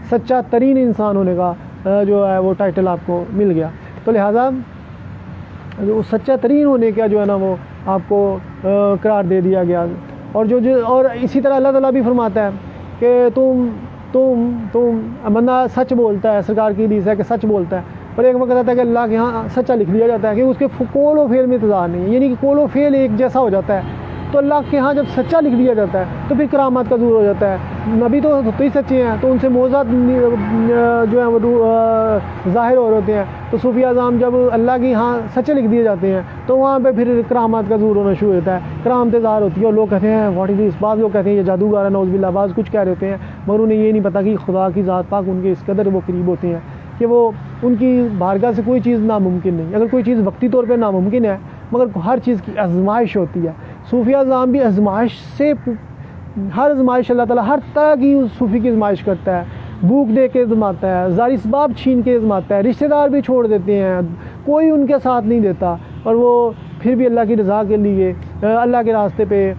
سچا ترین انسان ہونے کا جو ہے وہ ٹائٹل آپ کو مل گیا۔ تو لہٰذا سچا ترین ہونے کا جو ہے نا وہ آپ کو قرار دے دیا گیا، اور اور اسی طرح اللہ تعالیٰ بھی فرماتا ہے کہ تم بندہ سچ بولتا ہے، سرکار کی حدیث ہے کہ سچ بولتا ہے، پر ایک وقت آتا ہے کہ اللہ کے ہاں سچا لکھ دیا جاتا ہے کہ اس کے قول و فعل میں تضاد نہیں ہے، یعنی کہ قول و فعل ایک جیسا ہو جاتا ہے، تو اللہ کے ہاں جب سچا لکھ دیا جاتا ہے تو پھر کرامات کا ظہور ہو جاتا ہے۔ نبی تو ہی سچے ہیں تو ان سے معجزات جو ہیں وہ ظاہر ہو رہے ہوتے ہیں، تو صوفیہ اعظام جب اللہ کے ہاں سچے لکھ دیے جاتے ہیں تو وہاں پہ پھر کرامات کا ظہور ہونا شروع ہوتا ہے، کرامتیں ظاہر ہوتی ہیں، اور لوگ کہتے ہیں واٹ از دس، بعض لوگ کہتے ہیں یہ جادوگر ہے، نعوذ باللہ، بعض کچھ کہہ رہے ہوتے ہیں، مگر انہیں یہ نہیں پتہ کہ خدا کی ذات پاک ان کے اس قدر وہ قریب ہوتے ہیں کہ وہ ان کی بارگاہ سے کوئی چیز ناممکن نہیں۔ اگر کوئی چیز وقتی طور پہ ناممکن ہے مگر ہر چیز کی آزمائش ہوتی ہے، صوفیہ اعظام بھی آزمائش سے ہر آزمائش اللہ تعالیٰ ہر طرح کی اس صوفی کی آزمائش کرتا ہے، بھوک دے کے آزماتا ہے، زاری اسباب چھین کے آزماتا ہے، رشتہ دار بھی چھوڑ دیتے ہیں، کوئی ان کے ساتھ نہیں دیتا، اور وہ پھر بھی اللہ کی رضا کے لیے اللہ کے راستے پہ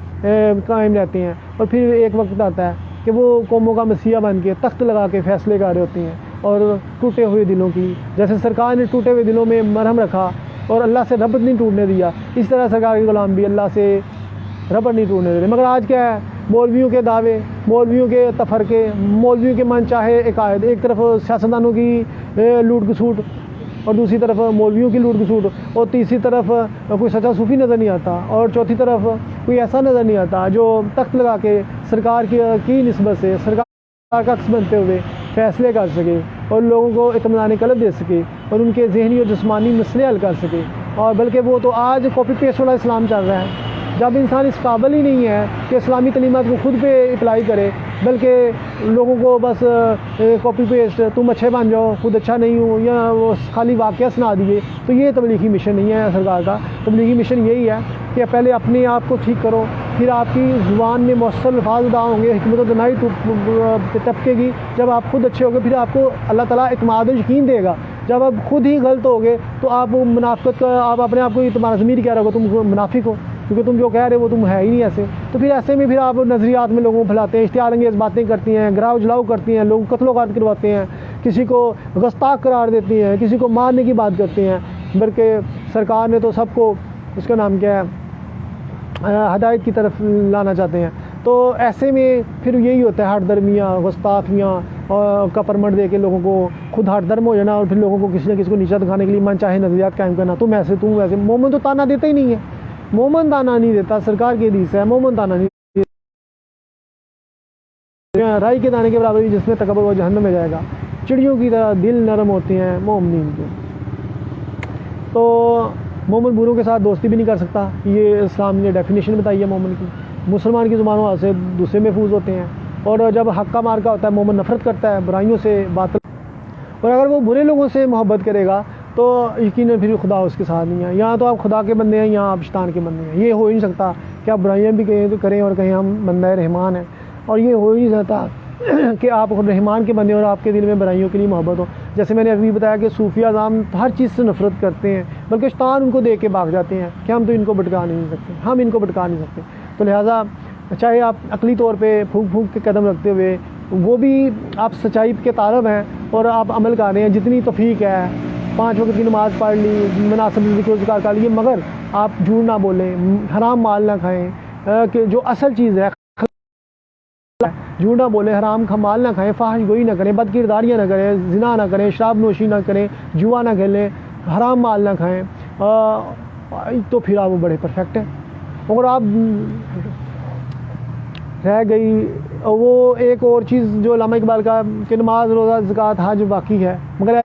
قائم رہتے ہیں، اور پھر ایک وقت آتا ہے کہ وہ قوموں کا مسیحا بن کے تخت لگا کے فیصلے کر رہے ہوتے ہیں، اور ٹوٹے ہوئے دلوں کی، جیسے سرکار نے ٹوٹے ہوئے دلوں میں مرہم رکھا اور اللہ سے ربط نہیں ٹوٹنے دیا، اس طرح سرکار کے غلام بھی اللہ سے ربط نہیں ٹوٹنے دے رہے۔ مگر آج کیا ہے، مولویوں کے دعوے، مولویوں کے تفرقے، مولویوں کے من چاہے عقائد، ایک طرف سیاستدانوں کی لوٹ گھسوٹ اور دوسری طرف مولویوں کی لوٹ گھسوٹ، اور تیسری طرف کوئی سچا صوفی نظر نہیں آتا، اور چوتھی طرف کوئی ایسا نظر نہیں آتا جو تخت لگا کے سرکار کی نسبت سے سرکار کا عکس بنتے ہوئے فیصلے کر سکے اور لوگوں کو اطمینان قلب دے سکے اور ان کے ذہنی اور جسمانی مسئلے حل کر سکے۔ اور بلکہ وہ تو آج کاپی پیسٹ والا اسلام چل رہا ہے، جب انسان اس قابل ہی نہیں ہے کہ اسلامی تعلیمات کو خود پہ اپلائی کرے، بلکہ لوگوں کو بس کاپی پیسٹ تم اچھے بن جاؤ، خود اچھا نہیں ہوں، یا وہ خالی واقعہ سنا دیے، تو یہ تبلیغی مشن نہیں ہے سرکار کا۔ تبلیغی مشن یہی ہے کہ پہلے اپنے آپ کو ٹھیک کرو، پھر آپ کی زبان میں مؤثر الفاظ ادا ہوں گے، حکمت و دانائی طبقے گی، جب آپ خود اچھے ہوگے پھر آپ کو اللہ تعالیٰ اعتماد و یقین دے گا۔ جب آپ خود ہی غلط ہوگے تو آپ منافقت کا آپ اپنے آپ کو اعتماد ضمیر کہہ رہے ہو، تم منافق ہو، کیونکہ تم جو کہہ رہے ہو وہ تم ہے ہی نہیں ایسے۔ تو پھر ایسے میں پھر آپ نظریات میں لوگوں کو پھیلاتے ہیں، اشتعال انگیز باتیں کرتی ہیں، گراؤ جلاؤ کرتی ہیں، لوگوں کو قتل و غارت کرواتے ہیں، کسی کو گستاخ قرار دیتی ہیں، کسی کو مارنے کی بات کرتے ہیں، بلکہ سرکار نے تو سب کو اس کا نام کیا ہے ہدایت کی طرف لانا چاہتے ہیں۔ تو ایسے میں پھر یہی ہوتا ہے ہٹ درمیاں، گستاخیاں کا پرمٹ دے کے لوگوں کو خود ہٹ درم ہو جانا، اور پھر لوگوں کو کسی نہ کسی کو نیچا دکھانے کے لیے من چاہے نظریات قائم کرنا، تم ایسے تم ویسے۔ مومن تو تانا دیتا ہی نہیں ہے، مومن تانا نہیں دیتا، سرکار کی حدیث ہے مومن تانا نہیں دیتا، رائی کے دانے کے برابر بھی جس میں تکبر وہ جہنم میں جائے گا، چڑیوں کی طرح دل نرم ہوتے ہیں مومنین کے۔ تو مومن بروں کے ساتھ دوستی بھی نہیں کر سکتا، یہ اسلام نے ڈیفینیشن بتائی ہے مومن کی۔ مسلمان کی زبانوں سے دوسرے محفوظ ہوتے ہیں، اور جب حق کا مارکا ہوتا ہے مومن نفرت کرتا ہے برائیوں سے، باطل، اور اگر وہ برے لوگوں سے محبت کرے گا تو یقیناً پھر خدا اس کے ساتھ نہیں ہے۔ یہاں تو آپ خدا کے بندے ہیں، یہاں آپ شیطان کے بندے ہیں، یہ ہو ہی نہیں سکتا کہ آپ برائیاں بھی کریں اور کہیں ہم بندہ رحمان ہیں، اور یہ ہو ہی نہیں سکتا کہ آپ رحمان کے بندے اور آپ کے دل میں برائیوں کے لیے محبت ہو. جیسے میں نے ابھی بتایا کہ صوفیہ اعظام ہر چیز سے نفرت کرتے ہیں، بلکہ شیطان ان کو دیکھ کے بھاگ جاتے ہیں کہ ہم تو ان کو بھٹکا نہیں سکتے، ہم ان کو بھٹکا نہیں سکتے. تو لہٰذا چاہے آپ عقلی طور پہ پھونک پھونک کے قدم رکھتے ہوئے، وہ بھی آپ سچائی کے طالب ہیں اور آپ عمل کر رہے ہیں، جتنی توفیق ہے 5 وقت کی نماز پڑھ لی، مناسب ذکر و اذکار کر لیے، مگر آپ جھوٹ نہ بولیں، حرام مال نہ کھائیں، کہ جو اصل چیز ہے جھوٹ نہ بولیں، حرام مال نہ کھائیں، فحش گوئی نہ کریں، بد کرداریاں نہ کریں، زنا نہ کریں، شراب نوشی نہ کریں، جوا نہ کھیلیں، حرام مال نہ کھائیں، تو پھر آپ وہ بڑے پرفیکٹ ہیں. اور آپ رہ گئی وہ ایک اور چیز جو علامہ اقبال کا کہ نماز روزہ زکوٰۃ حج باقی ہے، مگر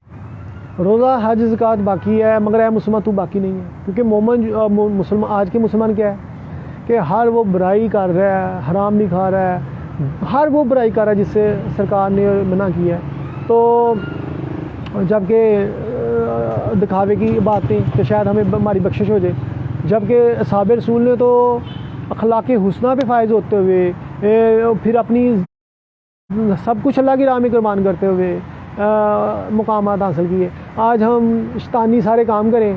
روزہ حج زکوٰۃ باقی ہے مگر اے مسلمان تو باقی نہیں ہے. کیونکہ مومن آج کے مسلمان کیا ہے کہ ہر وہ برائی کر رہا ہے، حرام نہیں کھا رہا ہے، ہر وہ برائی کر رہا ہے جس سے سرکار نے منع کیا ہے. تو جبکہ دکھاوے کی باتیں کہ شاید ہمیں ہماری بخشش ہو جائے، جبکہ اصحاب رسول نے تو اخلاق حسنہ پہ فائز ہوتے ہوئے پھر اپنی سب کچھ اللہ کی راہ میں قربان کرتے ہوئے مقامات حاصل کیے. آج ہم شیطانی سارے کام کریں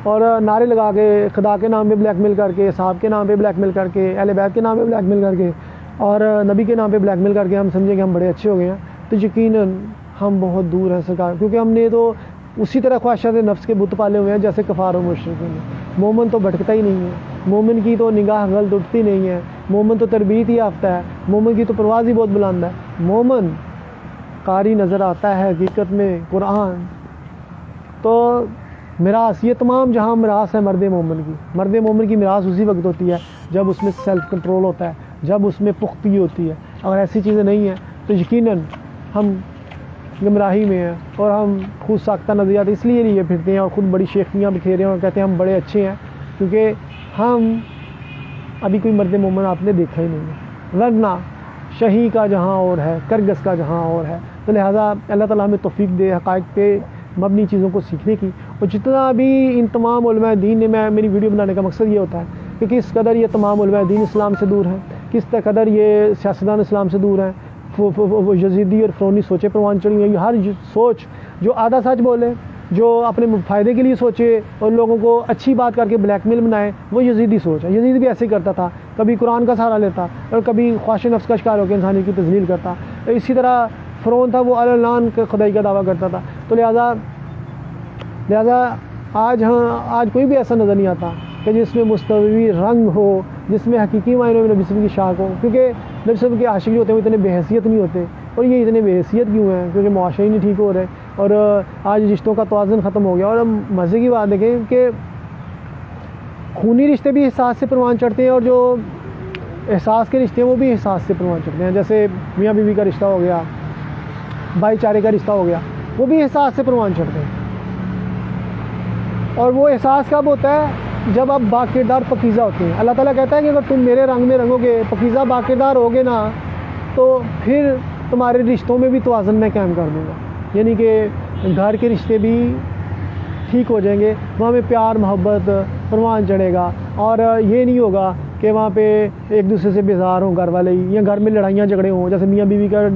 اور نعرے لگا کے خدا کے نام پہ بلیک میل کر کے، صحاب کے نام پہ بلیک میل کر کے، اہل بیت کے نام پہ بلیک میل کر کے اور نبی کے نام پہ بلیک میل کر کے ہم سمجھیں کہ ہم بڑے اچھے ہو گئے ہیں، تو یقیناً ہم بہت دور ہیں سرکار، کیونکہ ہم نے تو اسی طرح خواہشات نفس کے بت پالے ہوئے ہیں جیسے کفار و مشرکین ہیں. مومن تو بھٹکتا ہی نہیں ہے، مومن کی تو نگاہ غلط اٹھتی نہیں ہے، مومن تو تربیت ہی یافتہ ہے، مومن کی تو پرواز ہی بہت بلند ہے. مومن قاری نظر آتا ہے حقیقت میں قرآن. تو میراث، یہ تمام جہاں میراث ہے مرد مومن کی میراث اسی وقت ہوتی ہے جب اس میں سیلف کنٹرول ہوتا ہے، جب اس میں پختگی ہوتی ہے. اگر ایسی چیزیں نہیں ہیں تو یقیناً ہم گمراہی میں ہیں اور ہم خود ساختہ نظریات اس لیے لیے پھرتے ہیں اور خود بڑی شیخیاں بکھیرے ہیں اور کہتے ہیں ہم بڑے اچھے ہیں، کیونکہ ہم ابھی کوئی مرد مومن آپ نے دیکھا ہی نہیں ہے، ورنہ شہی کا جہاں اور ہے، کرگس کا جہاں اور ہے. تو لہٰذا اللہ تعالیٰ ہمیں توفیق دے حقائق پہ مبنی چیزوں کو سیکھنے کی. اور جتنا بھی ان تمام علماء دین نے، میری ویڈیو بنانے کا مقصد یہ ہوتا ہے کہ کس قدر یہ تمام علماء دین اسلام سے دور ہیں، کس قدر یہ سیاستدان اسلام سے دور ہیں، وہ یزیدی اور فرعونی سوچیں پروان چڑھی ہوئی. ہر سوچ جو آدھا سچ بولے، جو اپنے فائدے کے لیے سوچے اور لوگوں کو اچھی بات کر کے بلیک میل بنائے، وہ یزیدی سوچ ہے. یزید بھی ایسے ہی کرتا تھا، کبھی قرآن کا سہارا لیتا اور کبھی خواہش نفس کا شکار ہو کے انسانی کی تذلیل کرتا. اسی طرح فرعون تھا، وہ اعلان خدائی کا دعویٰ کرتا تھا. تو لہٰذا آج کوئی بھی ایسا نظر نہیں آتا کہ جس میں مستوی رنگ ہو، جس میں حقیقی معنی میں نبی صلی اللہ علیہ وسلم کی شاخ ہو. کیونکہ نبی صلی اللہ علیہ وسلم کے عاشق جو ہوتے ہیں وہ اتنے بے حیثیت نہیں ہوتے. اور یہ اتنے بے حیثیت کیوں ہیں؟ کیونکہ معاشرے ہی نہیں ٹھیک ہو رہے اور آج رشتوں کا توازن ختم ہو گیا. اور مزے کی بات دیکھیں کہ خونی رشتے بھی احساس سے پروان چڑھتے ہیں اور جو احساس کے رشتے ہیں وہ بھی احساس سے پروان چڑھتے ہیں. جیسے میاں بیوی کا رشتہ ہو گیا، بھائی چارے کا رشتہ ہو گیا، وہ بھی احساس سے پروان چڑھتے ہیں. اور وہ احساس کب ہوتا ہے؟ جب آپ باکردار پکیزہ ہوتے ہیں. اللہ تعالیٰ کہتا ہے کہ اگر تم میرے رنگ میں رنگو گے، پکیزہ باکردار ہوگے نا، تو پھر تمہارے رشتوں میں بھی توازن میں قائم کر دوں گا. یعنی کہ گھر کے رشتے بھی ٹھیک ہو جائیں گے، وہاں پہ پیار محبت پروان چڑھے گا اور یہ نہیں ہوگا کہ وہاں پہ ایک دوسرے سے بیزار ہوں گھر والے ہی، یا گھر میں لڑائیاں جھگڑے ہوں. جیسے میاں بیوی کا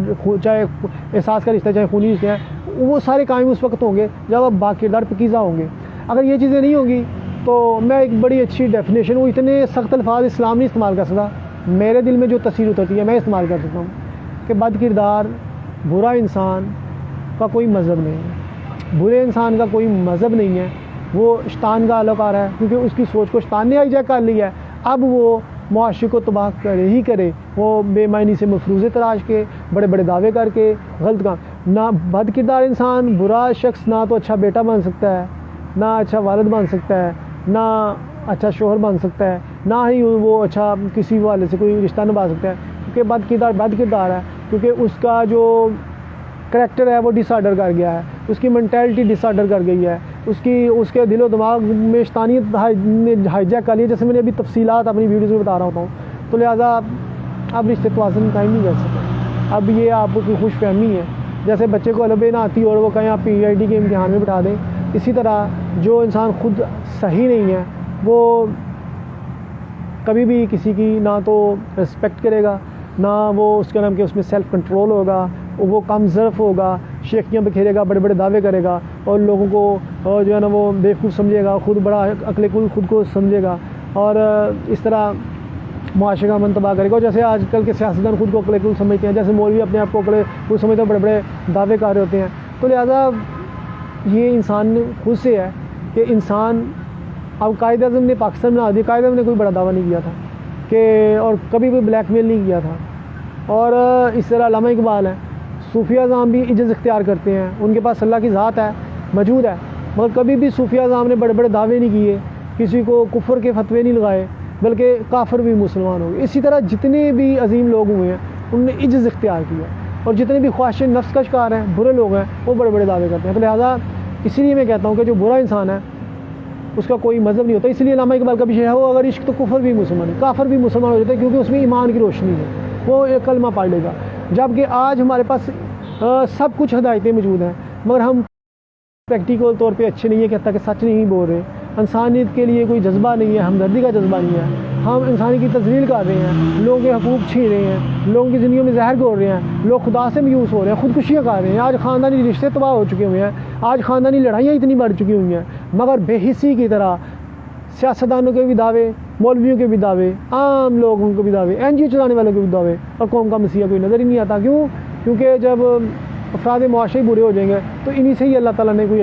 چاہے احساس کا رشتہ چاہے خونی رشتے ہیں، وہ سارے قائم اس وقت ہوں گے جب آپ باکردار پکیزہ ہوں گے. اگر یہ چیزیں نہیں ہوں گی تو میں ایک بڑی اچھی ڈیفینیشن، وہ اتنے سخت الفاظ اسلام نہیں استعمال کر سکتا، میرے دل میں جو تاثیر اترتی ہے میں استعمال کر سکتا ہوں کہ بد کردار برا انسان کا کوئی مذہب نہیں ہے، برے انسان کا کوئی مذہب نہیں ہے. وہ شیطان کا اہلکار ہے، کیونکہ اس کی سوچ کو شیطان نے ہائی جیک کر لیا ہے. اب وہ معاشرے کو تباہ کرے ہی کرے، وہ بے معنی سے مفروضے تراش کے بڑے بڑے دعوے کر کے غلط کام. نہ بد کردار انسان، برا شخص نہ تو اچھا بیٹا بن سکتا ہے، نہ اچھا والد بن سکتا ہے، نہ اچھا شوہر بن سکتا ہے، نہ ہی وہ اچھا کسی والے سے کوئی رشتہ نبھا سکتا ہے. کیونکہ بد کردار ہے، کیونکہ اس کا جو کریکٹر ہے وہ ڈس آرڈر کر گیا ہے، اس کی مینٹیلٹی ڈس آرڈر کر گئی ہے، اس کے دل و دماغ میں شیطانیت نے ہائی جیک کر لی ہے، جیسے میں نے ابھی تفصیلات اپنی ویڈیوز میں بتا رہا ہوتا ہوں. تو لہٰذا اب رشتے توازن قائم نہیں کر سکتے. اب یہ آپ کی خوش فہمی ہے، جیسے بچے کو الب نہ آتی اور وہ کہیں آپ PID کے امتحان میں بٹھا دیں، اسی طرح جو انسان خود صحیح نہیں ہے وہ کبھی بھی کسی کی نہ تو رسپیکٹ کرے گا، نہ وہ اس کا نام کہ اس میں سیلف کنٹرول ہوگا، وہ کم ظرف ہوگا، شیخیاں پہ کھیلے گا، بڑے بڑے دعوے کرے گا اور لوگوں کو جو ہے نا وہ بیوقوف سمجھے گا، خود بڑا عقل کل خود کو سمجھے گا اور اس طرح معاشرے کا امن تباہ کرے گا. اور جیسے آج کل کے سیاستدان خود کو عقل کل سمجھتے ہیں، جیسے مولوی اپنے آپ کو عقل کل سمجھتے ہیں، بڑے بڑے دعوے کر رہے ہوتے ہیں. تو لہٰذا یہ انسان خود سے ہے کہ انسان، اب قائد اعظم نے پاکستان میں آ دیا، قائد اعظم نے کوئی بڑا دعویٰ نہیں کیا تھا کہ اور کبھی کوئی بلیک میل نہیں کیا تھا. اور اس طرح علامہ اقبال ہیں، صوفیہ اعظام بھی عجز اختیار کرتے ہیں، ان کے پاس اللہ کی ذات ہے، موجود ہے، مگر کبھی بھی صوفیہ اعظام نے بڑے بڑے دعوے نہیں کیے، کسی کو کفر کے فتوے نہیں لگائے، بلکہ کافر بھی مسلمان ہو گئے. اسی طرح جتنے بھی عظیم لوگ ہوئے ہیں انہوں نے عجز اختیار کیا، اور جتنے بھی خواہش نفس کا شکار ہیں، برے لوگ ہیں، وہ بڑے بڑے دعوے کرتے ہیں. تو لہٰذا اسی لیے میں کہتا ہوں کہ جو برا انسان ہے اس کا کوئی مذہب نہیں ہوتا. اس لیے علامہ اقبال کا بھی شعر ہے، وہ اگر عشق تو کفر بھی مسلمان ہے، کافر بھی مسلمان ہو جاتا ہے، کیونکہ اس میں ایمان کی روشنی ہے، وہ ایک کلمہ پڑھ لے گا. جبکہ آج ہمارے پاس سب کچھ ہدایتیں موجود ہیں، مگر ہم پریکٹیکل طور پہ اچھے نہیں ہے، کہتا کہ سچ نہیں بول رہے، انسانیت کے لیے کوئی جذبہ نہیں ہے، ہمدردی کا جذبہ نہیں ہے، ہم انسانی کی تذلیل کر رہے ہیں، لوگوں کے حقوق چھین رہے ہیں، لوگوں کی زندگیوں میں زہر گھول رہے ہیں، لوگ خدا سے میوس ہو رہے ہیں، خودکشیاں کر رہے ہیں. آج خاندانی رشتے تباہ ہو چکے ہوئے ہیں، آج خاندانی لڑائیاں اتنی بڑھ چکی ہوئی ہیں، مگر بے حسی کی طرح سیاستدانوں کے بھی دعوے، مولویوں کے بھی دعوے، عام لوگوں کے بھی دعوے، این جی او چلانے والوں کے بھی دعوے، اور قوم کا مسیحا کوئی نظر ہی نہیں آتا. کیوں؟ کیونکہ جب افراد معاشرے برے ہو جائیں گے تو انہی سے ہی اللہ تعالیٰ نے کوئی